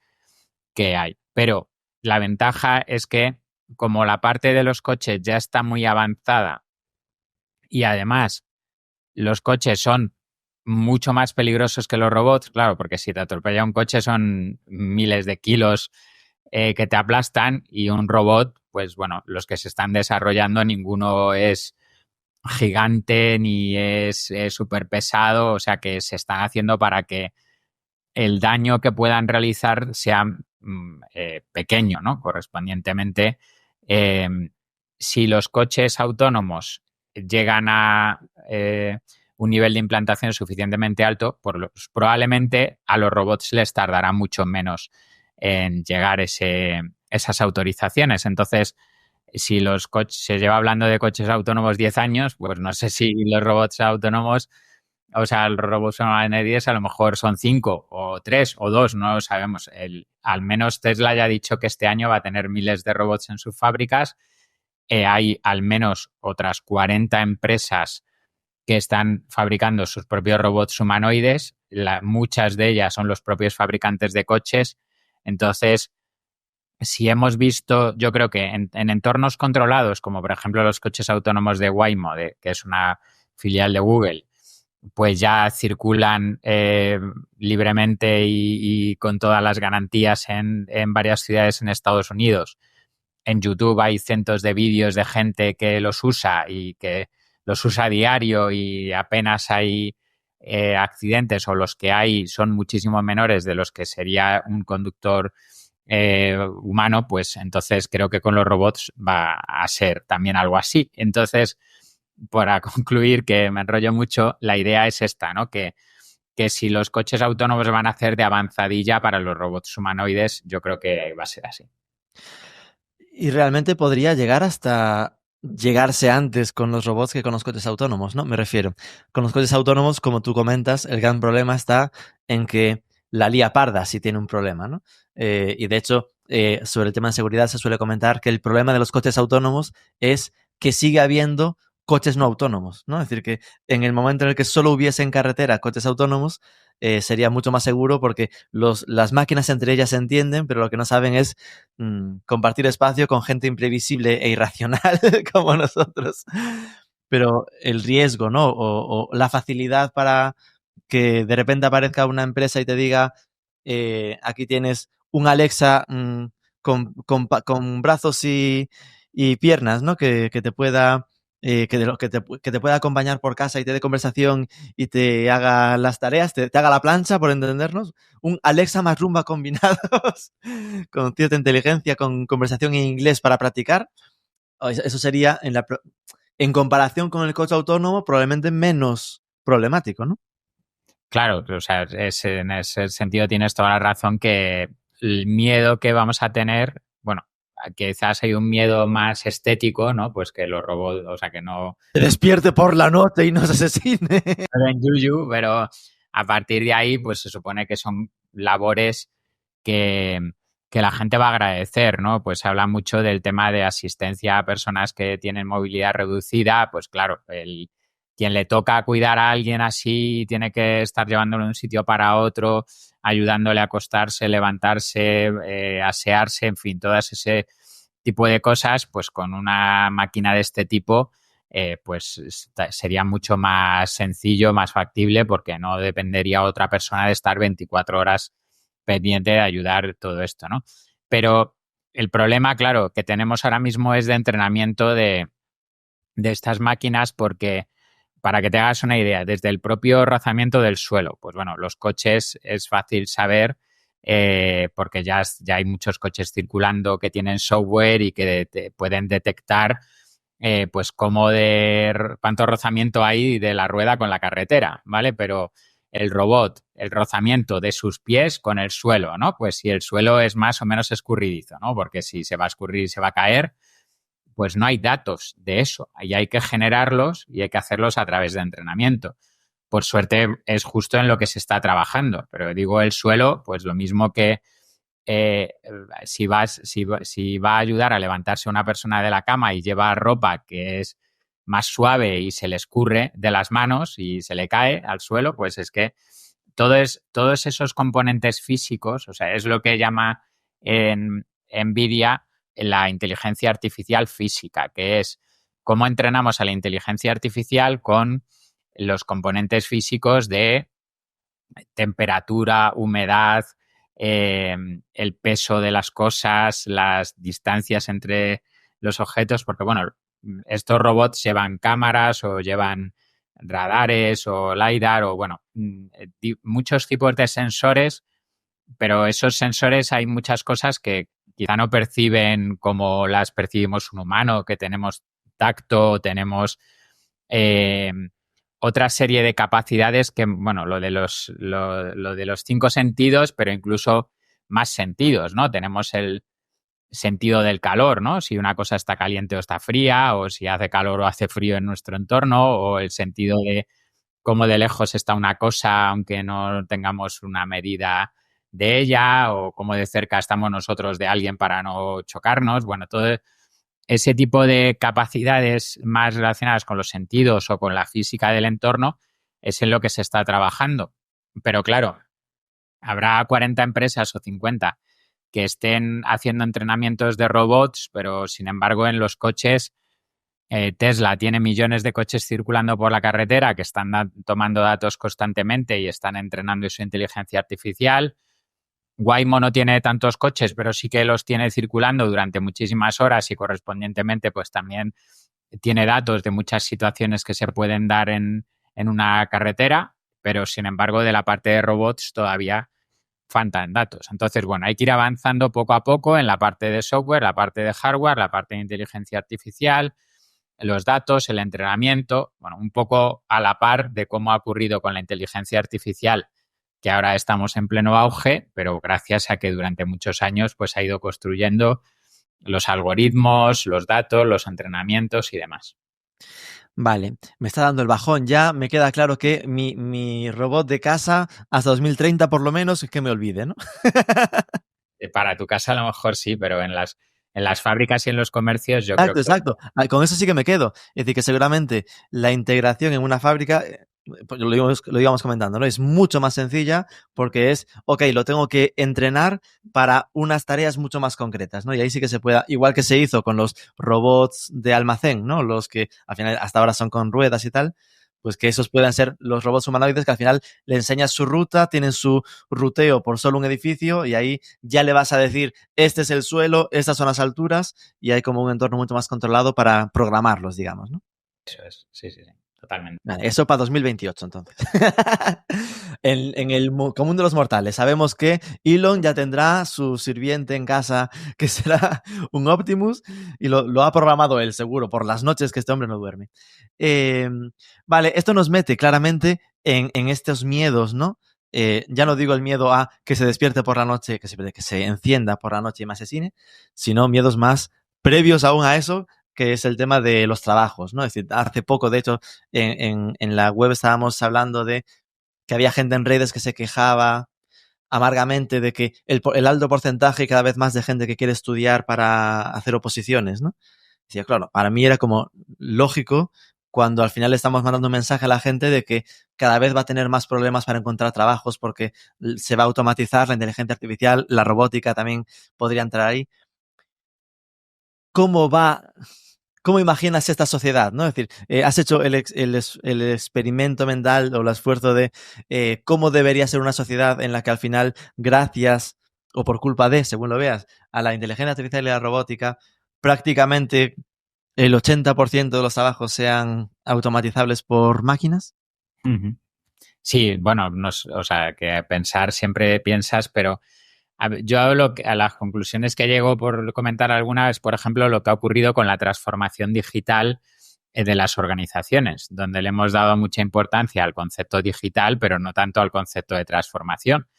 que hay. Pero la ventaja es que como la parte de los coches ya está muy avanzada y además los coches son mucho más peligrosos que los robots, claro, porque si te atropella un coche son miles de kilos que te aplastan y un robot, pues bueno, los que se están desarrollando ninguno es gigante ni es súper pesado, o sea que se están haciendo para que el daño que puedan realizar sea pequeño, ¿no? Correspondientemente, eh, si los coches autónomos llegan a un nivel de implantación suficientemente alto, probablemente a los robots les tardará mucho menos en llegar esas autorizaciones. Entonces, si los coches, se lleva hablando de coches autónomos 10 años, pues no sé si los robots autónomos, o sea, el robot N10 a lo mejor son 5 o 3 o 2, no lo sabemos. Al menos Tesla ya ha dicho que este año va a tener miles de robots en sus fábricas. Hay al menos otras 40 empresas que están fabricando sus propios robots humanoides. Muchas de ellas son los propios fabricantes de coches. Entonces, si hemos visto, yo creo que en entornos controlados, como por ejemplo los coches autónomos de Waymo, que es una filial de Google, pues ya circulan libremente y con todas las garantías en varias ciudades en Estados Unidos. En YouTube hay cientos de vídeos de gente que los usa y que los usa a diario y apenas hay accidentes o los que hay son muchísimo menores de los que sería un conductor humano, pues entonces creo que con los robots va a ser también algo así. Entonces, para concluir, que me enrollo mucho, la idea es esta, ¿no? Que si los coches autónomos van a hacer de avanzadilla para los robots humanoides, yo creo que va a ser así. Y realmente podría llegar hasta llegarse antes con los robots que con los coches autónomos, ¿no? Me refiero. Con los coches autónomos, como tú comentas, el gran problema está en que la lía parda si tiene un problema, ¿no? Y de hecho, sobre el tema de seguridad se suele comentar que el problema de los coches autónomos es que sigue habiendo coches no autónomos, ¿no? Es decir, que en el momento en el que solo hubiese en carretera coches autónomos, sería mucho más seguro porque las máquinas entre ellas se entienden, pero lo que no saben es compartir espacio con gente imprevisible e irracional como nosotros. Pero el riesgo, ¿no? O la facilidad para que de repente aparezca una empresa y te diga aquí tienes un Alexa con brazos y piernas, ¿no? Que te pueda... que te pueda acompañar por casa y te dé conversación y te haga las tareas, te haga la plancha, por entendernos. Un Alexa más Rumba combinados con cierta inteligencia, con conversación en inglés para practicar. Eso sería, en comparación con el coche autónomo, probablemente menos problemático, ¿no? Claro, o sea, en ese sentido tienes toda la razón que el miedo que vamos a tener, bueno, quizás hay un miedo más estético, ¿no? Pues que los robots, o sea, que no... Te despierte por la noche y nos asesine. En yuyu, pero a partir de ahí, pues se supone que son labores que, que la gente va a agradecer, ¿no? Pues se habla mucho del tema de asistencia a personas que tienen movilidad reducida, pues claro, quien le toca cuidar a alguien así tiene que estar llevándolo de un sitio para otro, ayudándole a acostarse, levantarse, asearse, en fin, todas ese tipo de cosas, pues con una máquina de este tipo, pues sería mucho más sencillo, más factible, porque no dependería otra persona de estar 24 horas pendiente de ayudar todo esto, ¿no? Pero el problema, claro, que tenemos ahora mismo es de entrenamiento de estas máquinas porque, para que te hagas una idea, desde el propio rozamiento del suelo, pues bueno, los coches es fácil saber porque ya hay muchos coches circulando que tienen software y que te pueden detectar pues cuánto rozamiento hay de la rueda con la carretera, ¿vale? Pero el robot, el rozamiento de sus pies con el suelo, ¿no? Pues si el suelo es más o menos escurridizo, ¿no? Porque si se va a escurrir y se va a caer, pues no hay datos de eso. Ahí hay que generarlos y hay que hacerlos a través de entrenamiento. Por suerte es justo en lo que se está trabajando, pero digo el suelo, pues lo mismo que si va a ayudar a levantarse una persona de la cama y lleva ropa que es más suave y se le escurre de las manos y se le cae al suelo, pues es que todos esos componentes físicos, o sea, es lo que llama en NVIDIA la inteligencia artificial física, que es cómo entrenamos a la inteligencia artificial con los componentes físicos de temperatura, humedad, el peso de las cosas, las distancias entre los objetos, porque bueno, estos robots llevan cámaras o llevan radares o LiDAR o bueno, muchos tipos de sensores, pero esos sensores hay muchas cosas que quizá no perciben como las percibimos un humano, que tenemos tacto, tenemos otra serie de capacidades que, bueno, lo de los 5 sentidos, pero incluso más sentidos, ¿no? Tenemos el sentido del calor, ¿no? Si una cosa está caliente o está fría, o si hace calor o hace frío en nuestro entorno, o el sentido de cómo de lejos está una cosa, aunque no tengamos una medida de ella, o cómo de cerca estamos nosotros de alguien para no chocarnos. Bueno, todo ese tipo de capacidades más relacionadas con los sentidos o con la física del entorno es en lo que se está trabajando. Pero claro, habrá 40 empresas o 50 que estén haciendo entrenamientos de robots, pero sin embargo en los coches, Tesla tiene millones de coches circulando por la carretera que están tomando datos constantemente y están entrenando su inteligencia artificial. Waymo no tiene tantos coches, pero sí que los tiene circulando durante muchísimas horas y correspondientemente pues también tiene datos de muchas situaciones que se pueden dar en una carretera, pero sin embargo de la parte de robots todavía faltan datos. Entonces, bueno, hay que ir avanzando poco a poco en la parte de software, la parte de hardware, la parte de inteligencia artificial, los datos, el entrenamiento, bueno, un poco a la par de cómo ha ocurrido con la inteligencia artificial, que ahora estamos en pleno auge, pero gracias a que durante muchos años pues ha ido construyendo los algoritmos, los datos, los entrenamientos y demás. Vale, me está dando el bajón ya, me queda claro que mi robot de casa hasta 2030 por lo menos es que me olvide, ¿no? Para tu casa a lo mejor sí, pero en las fábricas y en los comercios yo Exacto, creo que... exacto. Con eso sí que me quedo. Es decir, que seguramente la integración en una fábrica, pues lo íbamos comentando, ¿no? Es mucho más sencilla porque es, ok, lo tengo que entrenar para unas tareas mucho más concretas, ¿no? Y ahí sí que se pueda, igual que se hizo con los robots de almacén, ¿no? Los que al final hasta ahora son con ruedas y tal, pues que esos puedan ser los robots humanoides que al final le enseñas su ruta, tienen su ruteo por solo un edificio y ahí ya le vas a decir, este es el suelo, estas son las alturas y hay como un entorno mucho más controlado para programarlos, digamos, ¿no? Eso es, sí, totalmente. Vale, eso para 2028, entonces. En el común de los mortales, sabemos que Elon ya tendrá su sirviente en casa que será un Optimus y lo ha programado él, seguro, por las noches que este hombre no duerme. Vale, esto nos mete claramente en estos miedos, ¿no? Ya no digo el miedo a que se despierte por la noche, que se encienda por la noche y me asesine, sino miedos más previos aún a eso, que es el tema de los trabajos, ¿no? Es decir, hace poco, de hecho, en la web estábamos hablando de que había gente en redes que se quejaba amargamente de que el alto porcentaje y cada vez más de gente que quiere estudiar para hacer oposiciones, ¿no? Decía, claro, para mí era como lógico cuando al final le estamos mandando un mensaje a la gente de que cada vez va a tener más problemas para encontrar trabajos porque se va a automatizar la inteligencia artificial, la robótica también podría entrar ahí. ¿Cómo imaginas esta sociedad? ¿No? Es decir, has hecho el experimento mental o el esfuerzo de cómo debería ser una sociedad en la que al final, gracias o por culpa de, según lo veas, a la inteligencia artificial y la robótica, prácticamente el 80% de los trabajos sean automatizables por máquinas. Uh-huh. Sí, bueno, o sea, que pensar siempre piensas, pero yo a las conclusiones que llego por comentar alguna es, por ejemplo, lo que ha ocurrido con la transformación digital de las organizaciones, donde le hemos dado mucha importancia al concepto digital, pero no tanto al concepto de transformación.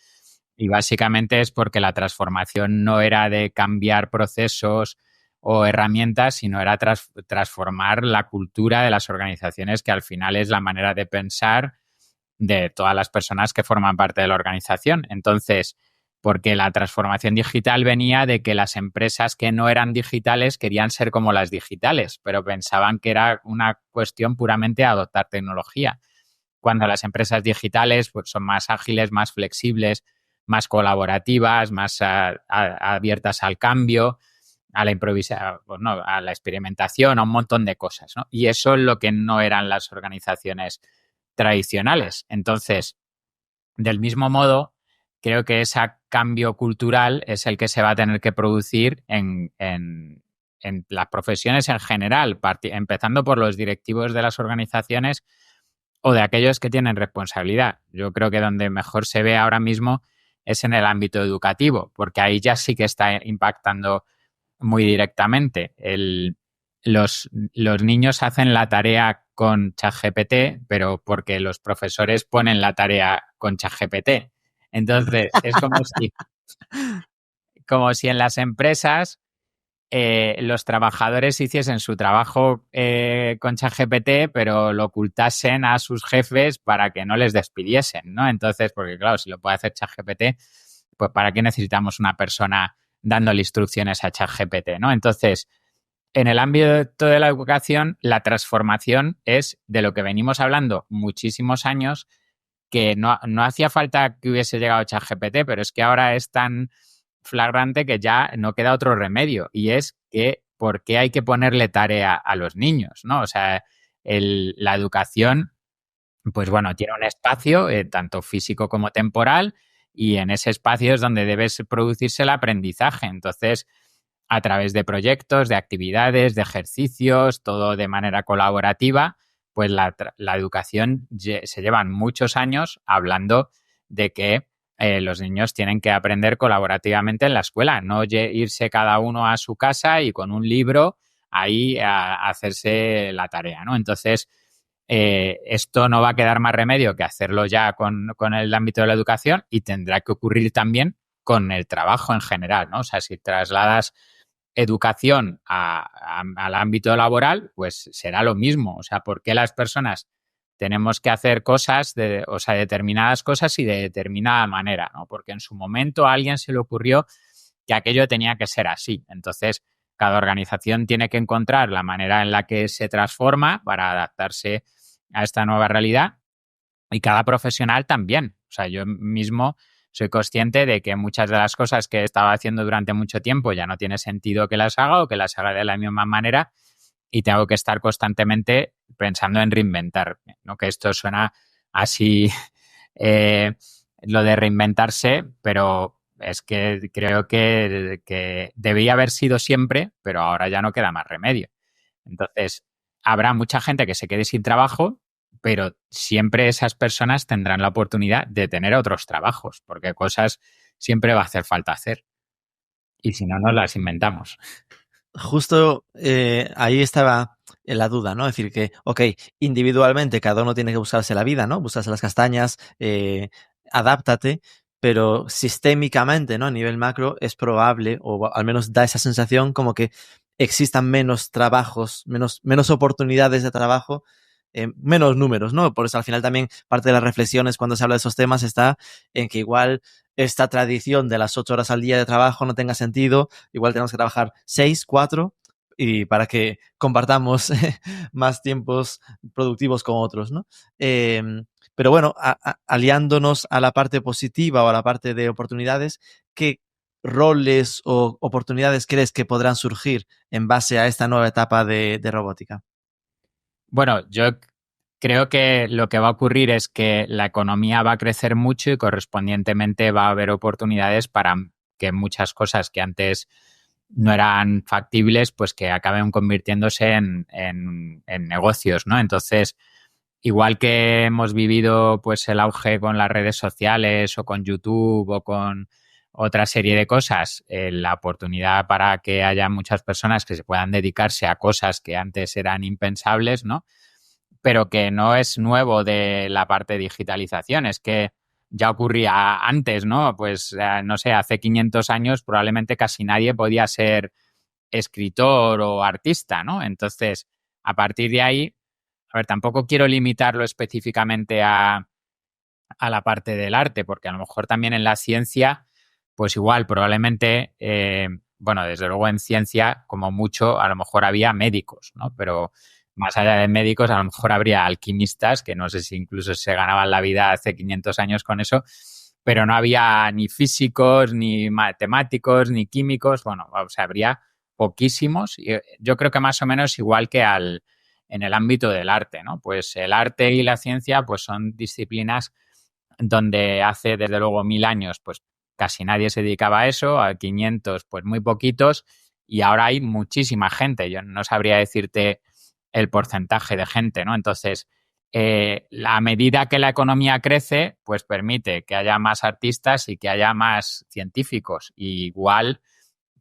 Y básicamente es porque la transformación no era de cambiar procesos o herramientas, sino era transformar la cultura de las organizaciones, que al final es la manera de pensar de todas las personas que forman parte de la organización. Entonces, porque la transformación digital venía de que las empresas que no eran digitales querían ser como las digitales, pero pensaban que era una cuestión puramente de adoptar tecnología. Cuando las empresas digitales pues, son más ágiles, más flexibles, más colaborativas, más abiertas al cambio, a la improvisación, pues no, a la experimentación, a un montón de cosas, ¿no? Y eso es lo que no eran las organizaciones tradicionales. Entonces, del mismo modo, creo que ese cambio cultural es el que se va a tener que producir en las profesiones en general, empezando por los directivos de las organizaciones o de aquellos que tienen responsabilidad. Yo creo que donde mejor se ve ahora mismo es en el ámbito educativo, porque ahí ya sí que está impactando muy directamente. Los niños hacen la tarea con ChatGPT, pero porque los profesores ponen la tarea con ChatGPT. Entonces, es como si en las empresas los trabajadores hiciesen su trabajo con ChatGPT, pero lo ocultasen a sus jefes para que no les despidiesen, ¿no? Entonces, porque claro, si lo puede hacer ChatGPT, pues ¿para qué necesitamos una persona dándole instrucciones a ChatGPT, ¿no? Entonces, en el ámbito de la educación, la transformación es de lo que venimos hablando muchísimos años, que no hacía falta que hubiese llegado ChatGPT, pero es que ahora es tan flagrante que ya no queda otro remedio, y es que ¿por qué hay que ponerle tarea a los niños, ¿no? O sea, la educación, pues bueno, tiene un espacio tanto físico como temporal, y en ese espacio es donde debe producirse el aprendizaje. Entonces, a través de proyectos, de actividades, de ejercicios, todo de manera colaborativa, pues la educación se llevan muchos años hablando de que los niños tienen que aprender colaborativamente en la escuela, no irse cada uno a su casa y con un libro ahí a hacerse la tarea, ¿no? Entonces, esto no va a quedar más remedio que hacerlo ya con el ámbito de la educación, y tendrá que ocurrir también con el trabajo en general, ¿no? O sea, si trasladas educación al ámbito laboral, pues será lo mismo. O sea, ¿por qué las personas tenemos que hacer cosas, determinadas cosas y de determinada manera, ¿no? Porque en su momento a alguien se le ocurrió que aquello tenía que ser así. Entonces, cada organización tiene que encontrar la manera en la que se transforma para adaptarse a esta nueva realidad, y cada profesional también. O sea, yo mismo soy consciente de que muchas de las cosas que he estado haciendo durante mucho tiempo ya no tiene sentido que las haga, o que las haga de la misma manera, y tengo que estar constantemente pensando en reinventarme, ¿no? Que esto suena así, lo de reinventarse, pero es que creo que debía haber sido siempre, pero ahora ya no queda más remedio. Entonces, habrá mucha gente que se quede sin trabajo, pero siempre esas personas tendrán la oportunidad de tener otros trabajos, porque cosas siempre va a hacer falta hacer. Y si no, nos las inventamos. Justo ahí estaba la duda, ¿no? Es decir, que, ok, individualmente cada uno tiene que buscarse la vida, ¿no? Buscarse las castañas, adáptate, pero sistémicamente, ¿no? A nivel macro es probable, o al menos da esa sensación como que existan menos trabajos, menos oportunidades de trabajo, menos números, ¿no? Por eso al final también parte de las reflexiones cuando se habla de esos temas está en que igual esta tradición de las 8 horas al día de trabajo no tenga sentido, igual tenemos que trabajar 6, 4 y para que compartamos más tiempos productivos con otros, ¿no? Pero bueno, aliándonos a la parte positiva o a la parte de oportunidades, ¿qué roles o oportunidades crees que podrán surgir en base a esta nueva etapa de robótica? Bueno, yo creo que lo que va a ocurrir es que la economía va a crecer mucho y correspondientemente va a haber oportunidades para que muchas cosas que antes no eran factibles, pues que acaben convirtiéndose en negocios, ¿no? Entonces, igual que hemos vivido pues el auge con las redes sociales o con YouTube o con otra serie de cosas, la oportunidad para que haya muchas personas que se puedan dedicarse a cosas que antes eran impensables, ¿no? Pero que no es nuevo de la parte de digitalización, es que ya ocurría antes, ¿no? Pues, no sé, hace 500 años probablemente casi nadie podía ser escritor o artista, ¿no? Entonces, a partir de ahí, a ver, tampoco quiero limitarlo específicamente a la parte del arte, porque a lo mejor también en la ciencia, pues igual, probablemente, bueno, desde luego en ciencia, como mucho, a lo mejor había médicos, ¿no? Pero más allá de médicos, a lo mejor habría alquimistas, que no sé si incluso se ganaban la vida hace 500 años con eso, pero no había ni físicos, ni matemáticos, ni químicos, bueno, o sea, habría poquísimos. Y yo creo que más o menos igual que en el ámbito del arte, ¿no? Pues el arte y la ciencia, pues son disciplinas donde hace desde luego 1000 años, pues casi nadie se dedicaba a eso, a 500, pues muy poquitos, y ahora hay muchísima gente. Yo no sabría decirte el porcentaje de gente, ¿no? Entonces, a medida que la economía crece, pues permite que haya más artistas y que haya más científicos. Y igual,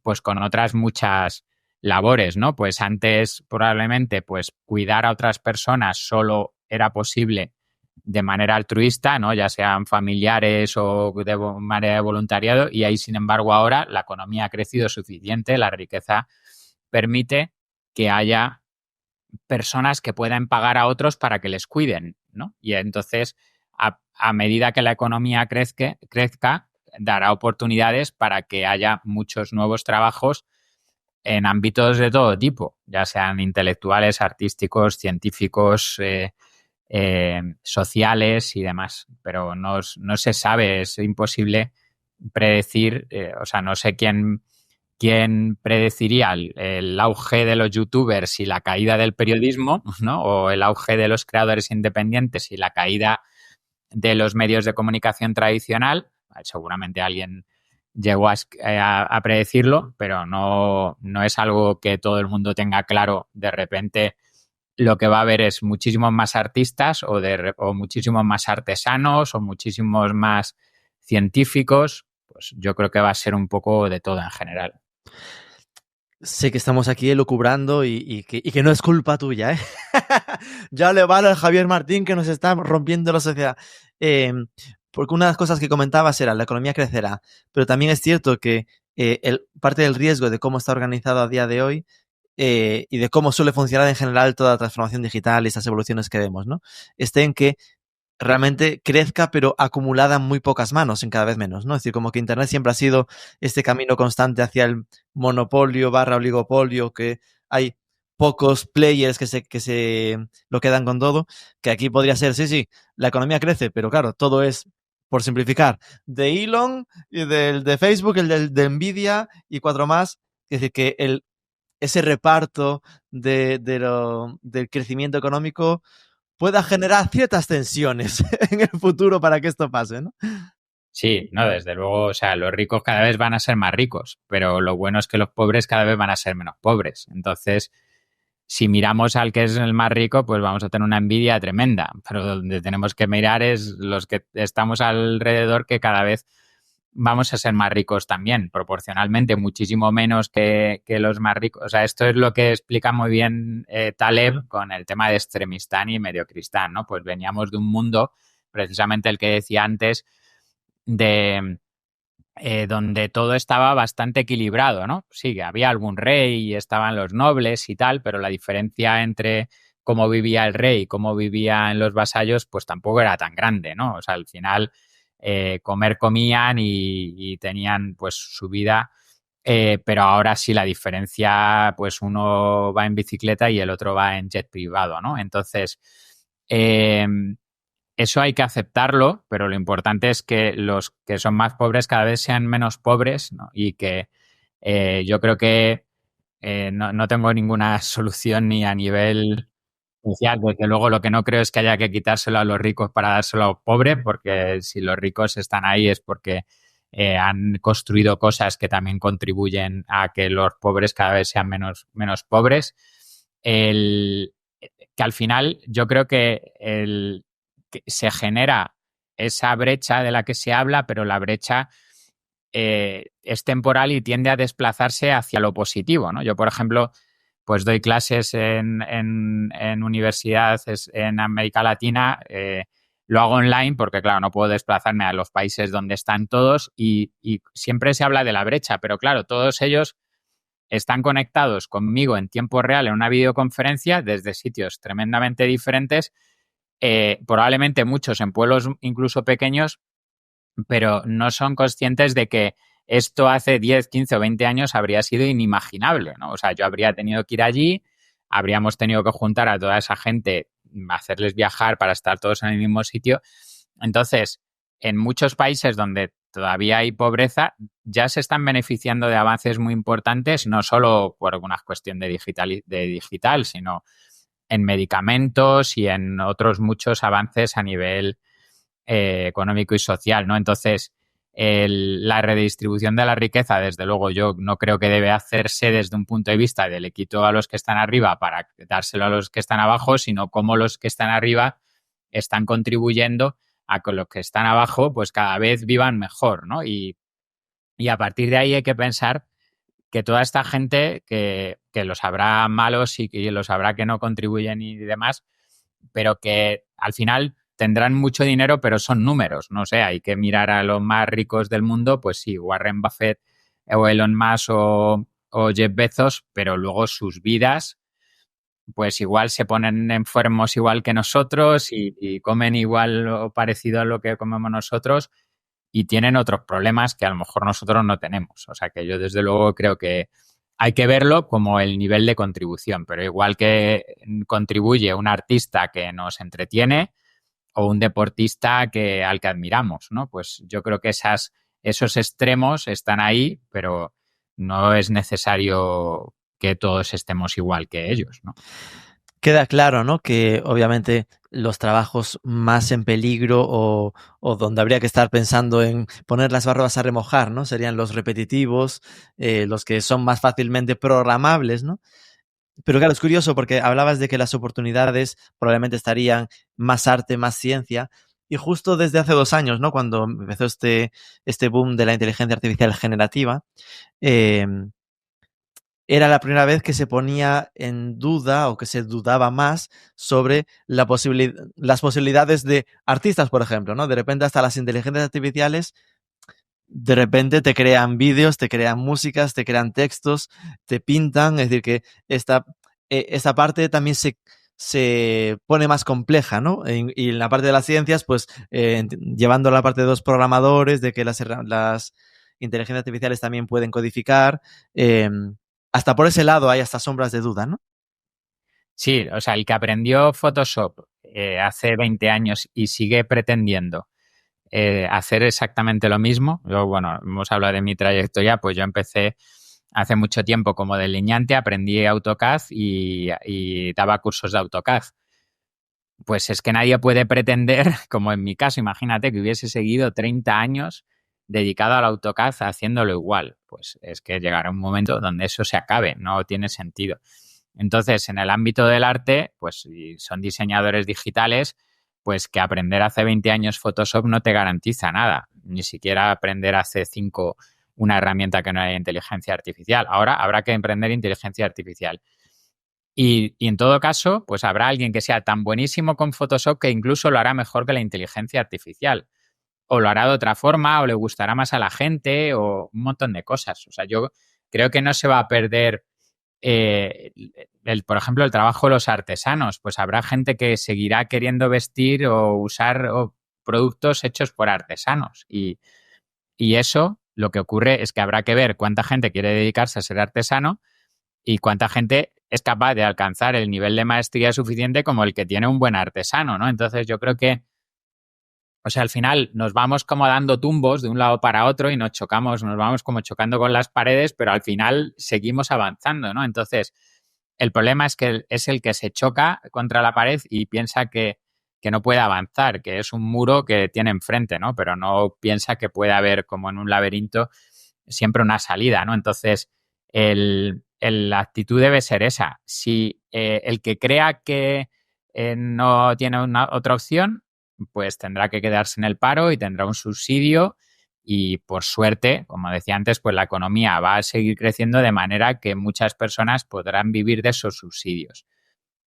pues con otras muchas labores, ¿no? Pues antes probablemente, pues cuidar a otras personas solo era posible de manera altruista, ¿no? Ya sean familiares o de manera de voluntariado, y ahí, sin embargo, ahora la economía ha crecido suficiente, la riqueza permite que haya personas que puedan pagar a otros para que les cuiden, ¿no? Y entonces, a medida que la economía crezca, dará oportunidades para que haya muchos nuevos trabajos en ámbitos de todo tipo, ya sean intelectuales, artísticos, científicos, sociales y demás. Pero no se sabe, es imposible predecir, o sea, no sé quién predeciría el auge de los youtubers y la caída del periodismo, ¿no? O el auge de los creadores independientes y la caída de los medios de comunicación tradicional. Seguramente alguien llegó a predecirlo, pero no es algo que todo el mundo tenga claro. De repente lo que va a haber es muchísimos más artistas o muchísimos más artesanos o muchísimos más científicos. Pues yo creo que va a ser un poco de todo en general. Sé que estamos aquí elucubrando y que no es culpa tuya, ¿eh? Ya le vale al Javier Martín que nos está rompiendo la sociedad. Porque una de las cosas que comentabas era la economía crecerá, pero también es cierto que parte del riesgo de cómo está organizado a día de hoy y de cómo suele funcionar en general toda la transformación digital y esas evoluciones que vemos, ¿no? Esté en que realmente crezca, pero acumulada en muy pocas manos, en cada vez menos, ¿no? Es decir, como que Internet siempre ha sido este camino constante hacia el monopolio / oligopolio, que hay pocos players que se lo quedan con todo, que aquí podría ser, sí, la economía crece, pero claro, todo es, por simplificar, de Elon y de Facebook, el de Nvidia y 4 más, es decir, que ese reparto del crecimiento económico pueda generar ciertas tensiones en el futuro para que esto pase, ¿no? Sí, no, desde luego, o sea, los ricos cada vez van a ser más ricos, pero lo bueno es que los pobres cada vez van a ser menos pobres. Entonces, si miramos al que es el más rico, pues vamos a tener una envidia tremenda, pero donde tenemos que mirar es los que estamos alrededor, que cada vez vamos a ser más ricos también, proporcionalmente, muchísimo menos que los más ricos. O sea, esto es lo que explica muy bien Taleb con el tema de extremistán y mediocristán, ¿no? Pues veníamos de un mundo, precisamente el que decía antes, de donde todo estaba bastante equilibrado, ¿no? Sí, que había algún rey y estaban los nobles y tal, pero la diferencia entre cómo vivía el rey y cómo vivían los vasallos, pues tampoco era tan grande, ¿no? O sea, al final comer comían y tenían pues su vida, pero ahora sí la diferencia, pues uno va en bicicleta y el otro va en jet privado, ¿no? Entonces, eso hay que aceptarlo, pero lo importante es que los que son más pobres cada vez sean menos pobres, ¿no? Y que yo creo que no tengo ninguna solución ni a nivel social. Desde luego, lo que no creo es que haya que quitárselo a los ricos para dárselo a los pobres, porque si los ricos están ahí es porque han construido cosas que también contribuyen a que los pobres cada vez sean menos pobres. Que al final yo creo que se genera esa brecha de la que se habla, pero la brecha es temporal y tiende a desplazarse hacia lo positivo, ¿no? Yo, por ejemplo, pues doy clases en universidades en América Latina, lo hago online porque, claro, no puedo desplazarme a los países donde están todos y siempre se habla de la brecha, pero claro, todos ellos están conectados conmigo en tiempo real en una videoconferencia desde sitios tremendamente diferentes, probablemente muchos en pueblos incluso pequeños, pero no son conscientes de que esto hace 10, 15 o 20 años habría sido inimaginable, ¿no? O sea, yo habría tenido que ir allí, habríamos tenido que juntar a toda esa gente, hacerles viajar para estar todos en el mismo sitio. Entonces, en muchos países donde todavía hay pobreza, ya se están beneficiando de avances muy importantes, no solo por una cuestión de digital, sino en medicamentos y en otros muchos avances a nivel económico y social, ¿no? Entonces, la redistribución de la riqueza, desde luego, yo no creo que debe hacerse desde un punto de vista de le quito a los que están arriba para dárselo a los que están abajo, sino cómo los que están arriba están contribuyendo a que los que están abajo pues cada vez vivan mejor, ¿no? Y a partir de ahí hay que pensar que toda esta gente, que los habrá malos y que los habrá que no contribuyen y demás, pero que al final tendrán mucho dinero, pero son números, no sé, hay que mirar a los más ricos del mundo, pues sí, Warren Buffett o Elon Musk o Jeff Bezos, pero luego sus vidas, pues igual se ponen enfermos igual que nosotros y comen igual o parecido a lo que comemos nosotros y tienen otros problemas que a lo mejor nosotros no tenemos. O sea que yo desde luego creo que hay que verlo como el nivel de contribución, pero igual que contribuye un artista que nos entretiene o un deportista al que admiramos, ¿no? Pues yo creo que esos extremos están ahí, pero no es necesario que todos estemos igual que ellos, ¿no? Queda claro, ¿no? Que obviamente los trabajos más en peligro o donde habría que estar pensando en poner las barbas a remojar, ¿no? Serían los repetitivos, los que son más fácilmente programables, ¿no? Pero claro, es curioso porque hablabas de que las oportunidades probablemente estarían más arte, más ciencia. Y justo desde hace 2 años, ¿no? Cuando empezó este boom de la inteligencia artificial generativa, era la primera vez que se ponía en duda o que se dudaba más sobre las posibilidades de artistas, por ejemplo, ¿no? De repente hasta las inteligencias artificiales de repente te crean vídeos, te crean músicas, te crean textos, te pintan, es decir, que esta parte también se pone más compleja, ¿no? Y en la parte de las ciencias, pues llevando a la parte de los programadores, de que las inteligencias artificiales también pueden codificar, hasta por ese lado hay hasta sombras de duda, ¿no? Sí, o sea, el que aprendió Photoshop hace 20 años y sigue pretendiendo hacer exactamente lo mismo. Yo, bueno, hemos hablado de mi trayectoria, pues yo empecé hace mucho tiempo como delineante, aprendí AutoCAD y daba cursos de AutoCAD. Pues es que nadie puede pretender, como en mi caso, imagínate que hubiese seguido 30 años dedicado al AutoCAD haciéndolo igual. Pues es que llegará un momento donde eso se acabe, no tiene sentido. Entonces, en el ámbito del arte, pues si son diseñadores digitales, pues que aprender hace 20 años Photoshop no te garantiza nada, ni siquiera aprender hace 5 una herramienta que no hay inteligencia artificial. Ahora habrá que emprender inteligencia artificial. Y en todo caso, pues habrá alguien que sea tan buenísimo con Photoshop que incluso lo hará mejor que la inteligencia artificial. O lo hará de otra forma, o le gustará más a la gente, o un montón de cosas. O sea, yo creo que no se va a perder, por ejemplo, el trabajo de los artesanos. Pues habrá gente que seguirá queriendo vestir o usar productos hechos por artesanos. Y eso, lo que ocurre es que habrá que ver cuánta gente quiere dedicarse a ser artesano y cuánta gente es capaz de alcanzar el nivel de maestría suficiente como el que tiene un buen artesano, ¿no? Entonces yo creo que, o sea, al final nos vamos como dando tumbos de un lado para otro y nos vamos como chocando con las paredes, pero al final seguimos avanzando, ¿no? Entonces, el problema es que es el que se choca contra la pared y piensa que no puede avanzar, que es un muro que tiene enfrente, ¿no? Pero no piensa que puede haber, como en un laberinto, siempre una salida, ¿no? Entonces, la actitud debe ser esa. Si el que crea que no tiene otra opción, pues tendrá que quedarse en el paro y tendrá un subsidio y, por suerte, como decía antes, pues la economía va a seguir creciendo de manera que muchas personas podrán vivir de esos subsidios.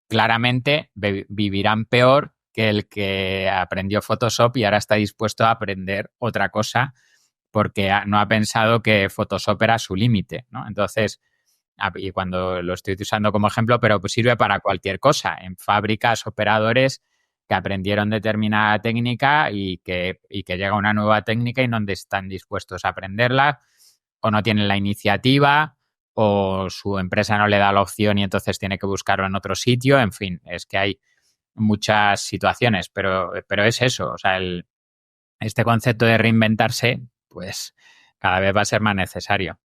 Claramente vivirán peor que el que aprendió Photoshop y ahora está dispuesto a aprender otra cosa porque no ha pensado que Photoshop era su límite, ¿no? Entonces, y cuando lo estoy usando como ejemplo, pero pues sirve para cualquier cosa. En fábricas, operadores que aprendieron determinada técnica y que llega una nueva técnica y no están dispuestos a aprenderla, o no tienen la iniciativa, o su empresa no le da la opción y entonces tiene que buscarlo en otro sitio. En fin, es que hay muchas situaciones, pero es eso. O sea, este concepto de reinventarse, pues cada vez va a ser más necesario.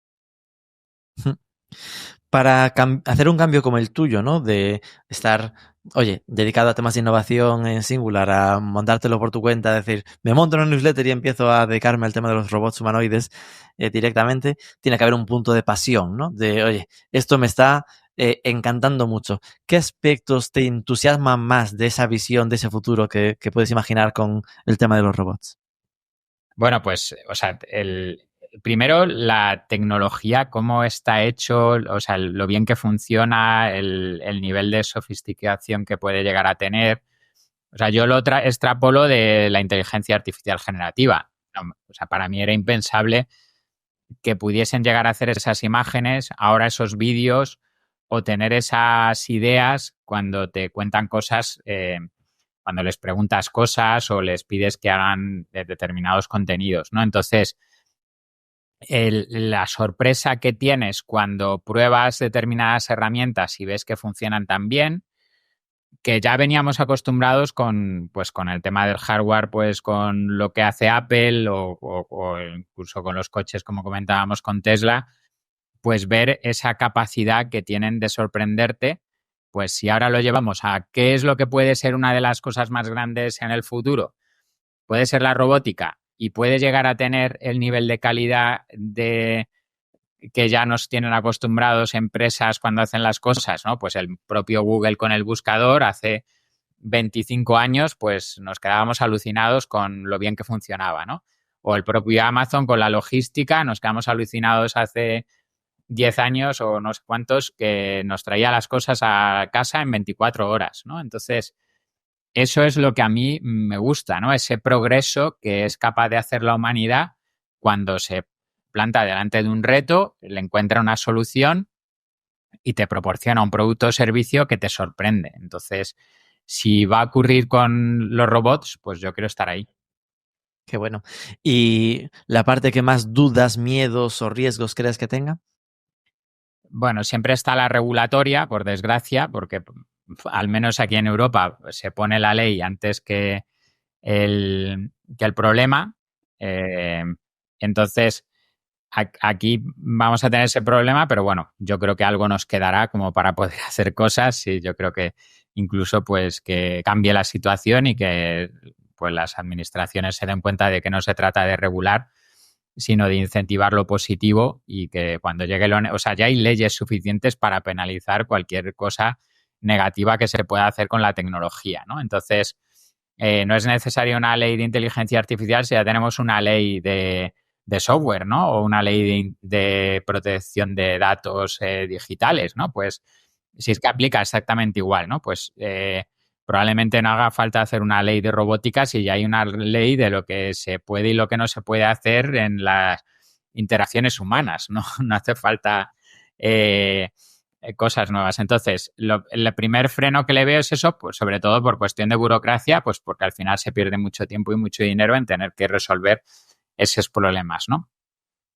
Para hacer un cambio como el tuyo, ¿no? De estar, oye, dedicado a temas de innovación en Singular, a montártelo por tu cuenta, decir, me monto una newsletter y empiezo a dedicarme al tema de los robots humanoides directamente, tiene que haber un punto de pasión, ¿no? De, oye, esto me está encantando mucho. ¿Qué aspectos te entusiasman más de esa visión, de ese futuro que puedes imaginar con el tema de los robots? Bueno, pues, o sea, primero la tecnología, cómo está hecho, o sea, lo bien que funciona, el nivel de sofisticación que puede llegar a tener. O sea, yo lo extrapolo de la inteligencia artificial generativa. O sea, para mí era impensable que pudiesen llegar a hacer esas imágenes, ahora esos vídeos o tener esas ideas cuando te cuentan cosas, cuando les preguntas cosas o les pides que hagan determinados contenidos, ¿no? Entonces, la sorpresa que tienes cuando pruebas determinadas herramientas y ves que funcionan tan bien, que ya veníamos acostumbrados con el tema del hardware, pues con lo que hace Apple o incluso con los coches, como comentábamos con Tesla, pues ver esa capacidad que tienen de sorprenderte. Pues si ahora lo llevamos a qué es lo que puede ser una de las cosas más grandes en el futuro, puede ser la robótica y puede llegar a tener el nivel de calidad que ya nos tienen acostumbrados empresas cuando hacen las cosas, ¿no? Pues el propio Google con el buscador hace 25 años, pues nos quedábamos alucinados con lo bien que funcionaba, ¿no? O el propio Amazon con la logística, nos quedamos alucinados hace 10 años o no sé cuántos, que nos traía las cosas a casa en 24 horas, ¿no? Entonces, eso es lo que a mí me gusta, ¿no? Ese progreso que es capaz de hacer la humanidad cuando se planta delante de un reto, le encuentra una solución y te proporciona un producto o servicio que te sorprende. Entonces, si va a ocurrir con los robots, pues yo quiero estar ahí. Qué bueno. ¿Y la parte que más dudas, miedos o riesgos crees que tenga? Bueno, siempre está la regulatoria, por desgracia, porque al menos aquí en Europa se pone la ley antes que el problema. Entonces, aquí vamos a tener ese problema, pero bueno, yo creo que algo nos quedará como para poder hacer cosas y yo creo que incluso pues que cambie la situación y que pues las administraciones se den cuenta de que no se trata de regular, sino de incentivar lo positivo y que cuando llegue o sea, ya hay leyes suficientes para penalizar cualquier cosa negativa que se pueda hacer con la tecnología, ¿no? Entonces, no es necesaria una ley de inteligencia artificial si ya tenemos una ley de software, ¿no? O una ley de protección de datos digitales, ¿no? Pues si es que aplica exactamente igual, ¿no? Pues probablemente no haga falta hacer una ley de robótica si ya hay una ley de lo que se puede y lo que no se puede hacer en las interacciones humanas, ¿no? No hace falta cosas nuevas. Entonces, el primer freno que le veo es eso, pues sobre todo por cuestión de burocracia, pues porque al final se pierde mucho tiempo y mucho dinero en tener que resolver esos problemas, ¿no?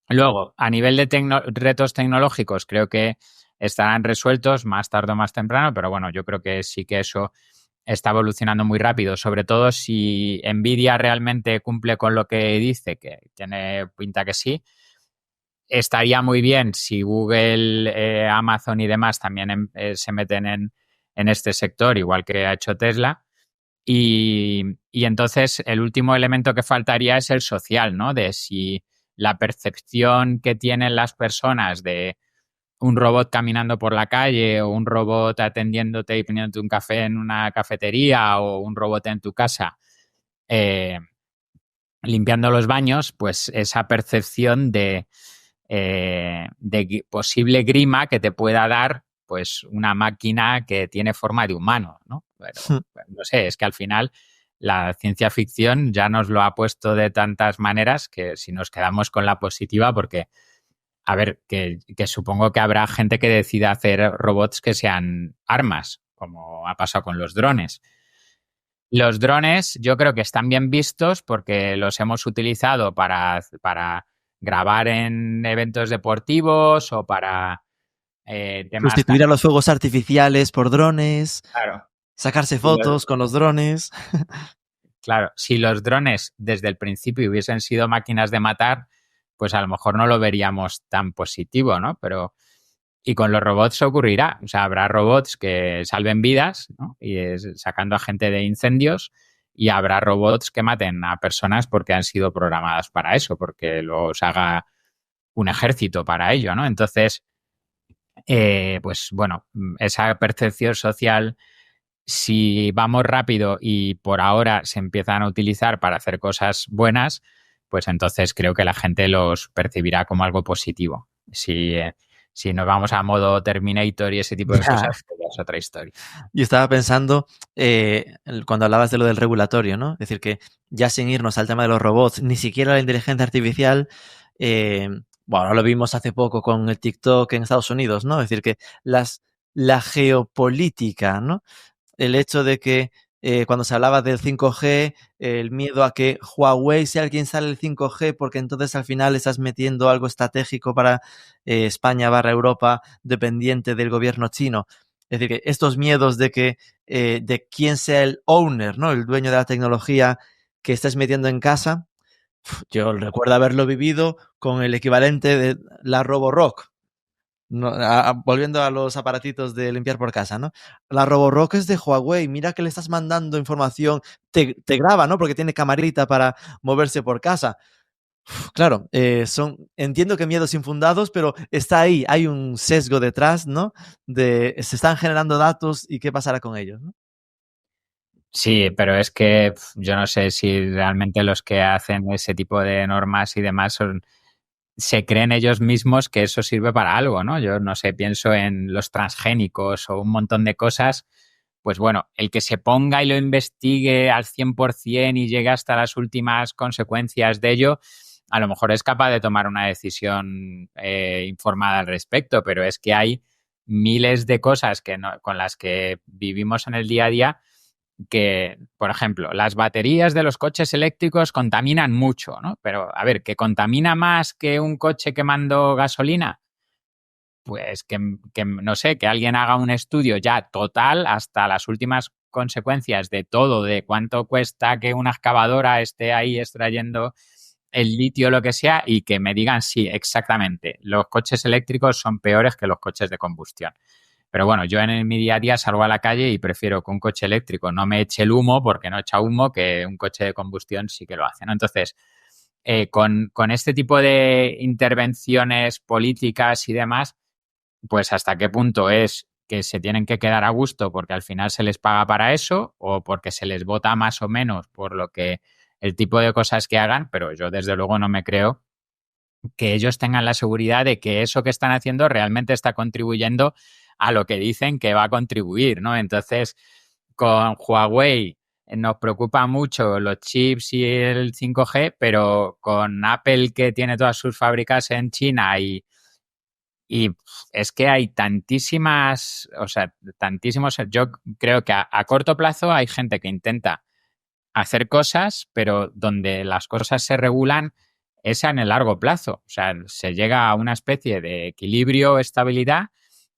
Luego, a nivel de retos tecnológicos, creo que estarán resueltos más tarde o más temprano, pero bueno, yo creo que sí que eso está evolucionando muy rápido, sobre todo si Nvidia realmente cumple con lo que dice, que tiene pinta que sí. Estaría muy bien si Google, Amazon y demás también se meten en este sector, igual que ha hecho Tesla. Y entonces el último elemento que faltaría es el social, ¿no? De si la percepción que tienen las personas de un robot caminando por la calle o un robot atendiéndote y poniéndote un café en una cafetería o un robot en tu casa limpiando los baños, pues esa percepción de posible grima que te pueda dar pues una máquina que tiene forma de humano, ¿no? Pero, no sé, es que al final la ciencia ficción ya nos lo ha puesto de tantas maneras que si nos quedamos con la positiva, porque, a ver, que supongo que habrá gente que decida hacer robots que sean armas, como ha pasado con los drones. Los drones yo creo que están bien vistos porque los hemos utilizado para grabar en eventos deportivos o para temas... Sustituir a los fuegos artificiales por drones, Claro. sacarse fotos con los drones. Claro, si los drones desde el principio hubiesen sido máquinas de matar, pues a lo mejor no lo veríamos tan positivo, ¿no? Pero... Y con los robots ocurrirá. O sea, habrá robots que salven vidas, ¿no? Y sacando a gente de incendios, y habrá robots que maten a personas porque han sido programadas para eso, porque los haga un ejército para ello, ¿no? Entonces, pues bueno, esa percepción social, si vamos rápido y por ahora se empiezan a utilizar para hacer cosas buenas, pues entonces creo que la gente los percibirá como algo positivo. Si nos vamos a modo Terminator y ese tipo de cosas, pues es otra historia. Yo estaba pensando, cuando hablabas de lo del regulatorio, ¿no? Es decir, que ya sin irnos al tema de los robots, ni siquiera la inteligencia artificial, bueno, lo vimos hace poco con el TikTok en Estados Unidos, ¿no? Es decir, que la geopolítica, ¿no? El hecho de que cuando se hablaba del 5G, el miedo a que Huawei sea quien sale el 5G, porque entonces al final estás metiendo algo estratégico para España / Europa dependiente del gobierno chino. Es decir, que estos miedos de que de quién sea el owner, ¿no? El dueño de la tecnología que estés metiendo en casa, yo recuerdo haberlo vivido con el equivalente de la Roborock. No, volviendo a los aparatitos de limpiar por casa, ¿no? La Roborock es de Huawei, mira que le estás mandando información, te graba, ¿no? Porque tiene camarita para moverse por casa. Claro, entiendo que miedos infundados, pero está ahí, hay un sesgo detrás, ¿no? Se están generando datos y qué pasará con ellos, ¿no? Sí, pero es que yo no sé si realmente los que hacen ese tipo de normas y demás se creen ellos mismos que eso sirve para algo, ¿no? Yo no sé, pienso en los transgénicos o un montón de cosas. Pues bueno, el que se ponga y lo investigue al 100% y llegue hasta las últimas consecuencias de ello, a lo mejor es capaz de tomar una decisión informada al respecto, pero es que hay miles de cosas con las que vivimos en el día a día que, por ejemplo, las baterías de los coches eléctricos contaminan mucho, ¿no? Pero, a ver, ¿que contamina más que un coche quemando gasolina? Pues que no sé, que alguien haga un estudio ya total hasta las últimas consecuencias de todo, de cuánto cuesta que una excavadora esté ahí extrayendo el litio o lo que sea y que me digan, sí, exactamente, los coches eléctricos son peores que los coches de combustión. Pero bueno, yo en mi día a día salgo a la calle y prefiero que un coche eléctrico no me eche el humo, porque no echa humo, que un coche de combustión sí que lo hace, ¿no? Entonces, con este tipo de intervenciones políticas y demás, pues hasta qué punto es que se tienen que quedar a gusto porque al final se les paga para eso o porque se les vota más o menos por lo que el tipo de cosas que hagan, pero yo desde luego no me creo que ellos tengan la seguridad de que eso que están haciendo realmente está contribuyendo a lo que dicen que va a contribuir, ¿no? Entonces, con Huawei nos preocupa mucho los chips y el 5G, pero con Apple, que tiene todas sus fábricas en China y es que hay tantísimas, o sea, tantísimos, yo creo que a corto plazo hay gente que intenta hacer cosas, pero donde las cosas se regulan es en el largo plazo. O sea, se llega a una especie de equilibrio, estabilidad,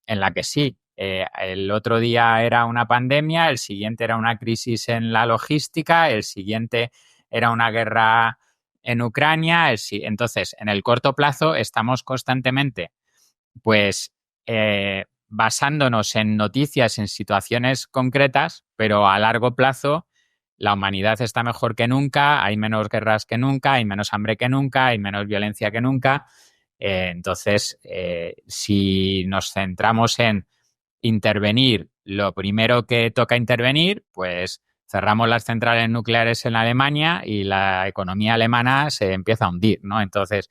en la que sí, el otro día era una pandemia, el siguiente era una crisis en la logística, el siguiente era una guerra en Ucrania. Entonces, en el corto plazo estamos constantemente, pues, basándonos en noticias, en situaciones concretas, pero a largo plazo la humanidad está mejor que nunca, hay menos guerras que nunca, hay menos hambre que nunca, hay menos violencia que nunca. Entonces, si nos centramos en intervenir lo primero que toca intervenir, pues cerramos las centrales nucleares en Alemania y la economía alemana se empieza a hundir, ¿no? Entonces,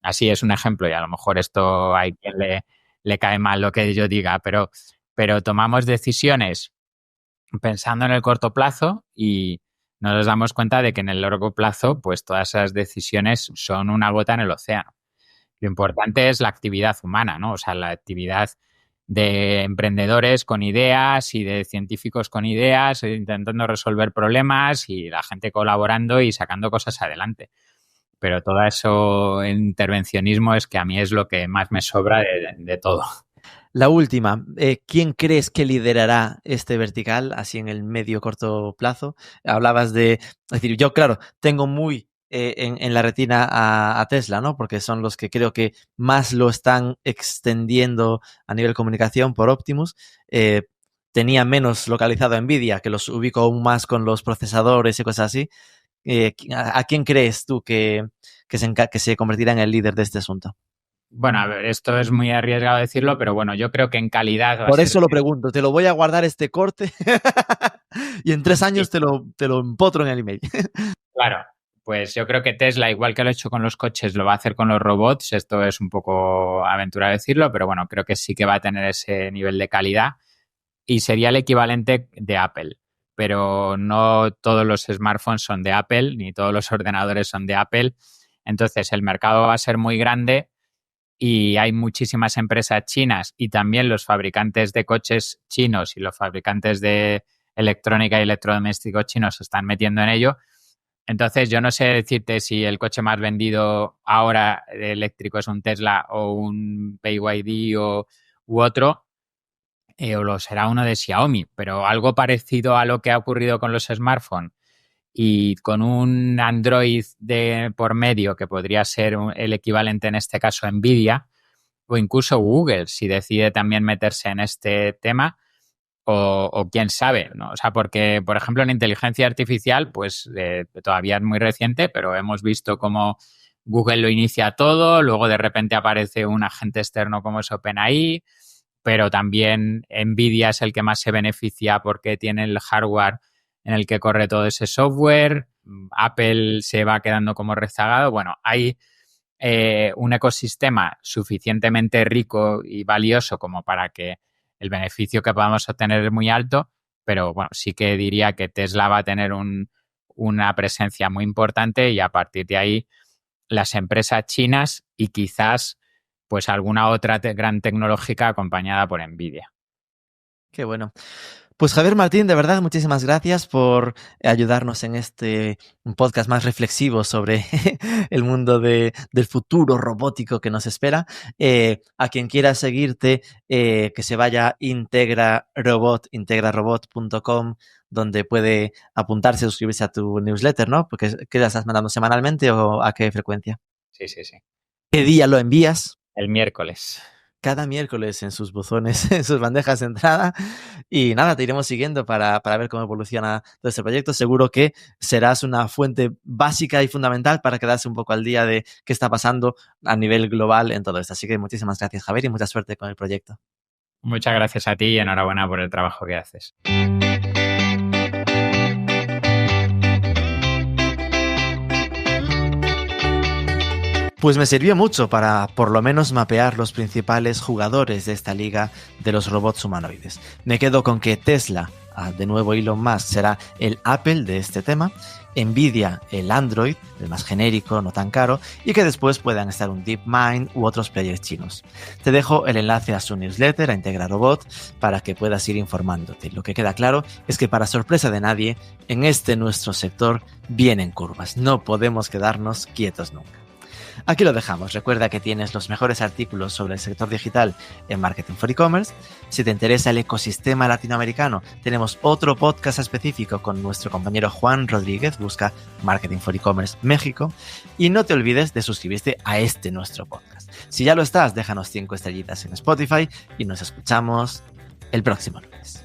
así es un ejemplo y a lo mejor esto hay quien le cae mal lo que yo diga, pero tomamos decisiones pensando en el corto plazo y no nos damos cuenta de que en el largo plazo, pues todas esas decisiones son una gota en el océano. Lo importante es la actividad humana, ¿no? O sea, la actividad de emprendedores con ideas y de científicos con ideas, intentando resolver problemas y la gente colaborando y sacando cosas adelante. Pero todo eso, el intervencionismo, es que a mí es lo que más me sobra de todo. La última, ¿quién crees que liderará este vertical así en el medio corto plazo? Hablabas de, es decir, yo claro, tengo muy en la retina a Tesla, ¿no? Porque son los que creo que más lo están extendiendo a nivel comunicación por Optimus. Tenía menos localizado a Nvidia, que los ubico aún más con los procesadores y cosas así. ¿A quién crees tú que se convertirá en el líder de este asunto? Bueno, a ver, esto es muy arriesgado decirlo, pero bueno, yo creo que en calidad va a Por ser... eso lo pregunto, te lo voy a guardar este corte y en 3 años Sí. te lo empotro en el email. Claro, pues yo creo que Tesla, igual que lo ha hecho con los coches, lo va a hacer con los robots. Esto es un poco aventurado decirlo, pero bueno, creo que sí que va a tener ese nivel de calidad y sería el equivalente de Apple. Pero no todos los smartphones son de Apple, ni todos los ordenadores son de Apple. Entonces, el mercado va a ser muy grande y hay muchísimas empresas chinas y también los fabricantes de coches chinos y los fabricantes de electrónica y electrodomésticos chinos se están metiendo en ello. Entonces, yo no sé decirte si el coche más vendido ahora eléctrico es un Tesla o un BYD u otro, o lo será uno de Xiaomi, pero algo parecido a lo que ha ocurrido con los smartphones y con un Android por medio, que podría ser el equivalente en este caso a Nvidia, o incluso Google, si decide también meterse en este tema, o quién sabe, ¿no? O sea, porque, por ejemplo, en inteligencia artificial, pues todavía es muy reciente, pero hemos visto cómo Google lo inicia todo, luego de repente aparece un agente externo como es OpenAI, pero también Nvidia es el que más se beneficia porque tiene el hardware en el que corre todo ese software, Apple se va quedando como rezagado. Bueno, hay un ecosistema suficientemente rico y valioso como para que el beneficio que podamos obtener es muy alto, pero bueno, sí que diría que Tesla va a tener una presencia muy importante y a partir de ahí las empresas chinas y quizás pues alguna otra gran tecnológica acompañada por Nvidia. Qué bueno. Pues Javier Martín, de verdad, muchísimas gracias por ayudarnos en un podcast más reflexivo sobre el mundo del futuro robótico que nos espera. A quien quiera seguirte, que se vaya a integrarobot.com, donde puede apuntarse, suscribirse a tu newsletter, ¿no? Porque ¿qué la estás mandando semanalmente o a qué frecuencia? Sí. ¿Qué día lo envías? El miércoles. Cada miércoles en sus buzones, en sus bandejas de entrada. Y nada, te iremos siguiendo para ver cómo evoluciona todo este proyecto. Seguro que serás una fuente básica y fundamental para quedarse un poco al día de qué está pasando a nivel global en todo esto. Así que muchísimas gracias, Javier, y mucha suerte con el proyecto. Muchas gracias a ti y enhorabuena por el trabajo que haces. Pues me sirvió mucho para por lo menos mapear los principales jugadores de esta liga de los robots humanoides. Me quedo con que Tesla, de nuevo Elon Musk, será el Apple de este tema, Nvidia el Android, el más genérico, no tan caro, y que después puedan estar un DeepMind u otros players chinos. Te dejo el enlace a su newsletter, a Integra Robot, para que puedas ir informándote. Lo que queda claro es que, para sorpresa de nadie, en nuestro sector vienen curvas. No podemos quedarnos quietos nunca. Aquí lo dejamos. Recuerda que tienes los mejores artículos sobre el sector digital en Marketing for E-Commerce. Si te interesa el ecosistema latinoamericano, tenemos otro podcast específico con nuestro compañero Juan Rodríguez. Busca Marketing for E-Commerce México. Y no te olvides de suscribirte a nuestro podcast. Si ya lo estás, déjanos 5 estrellitas en Spotify y nos escuchamos el próximo lunes.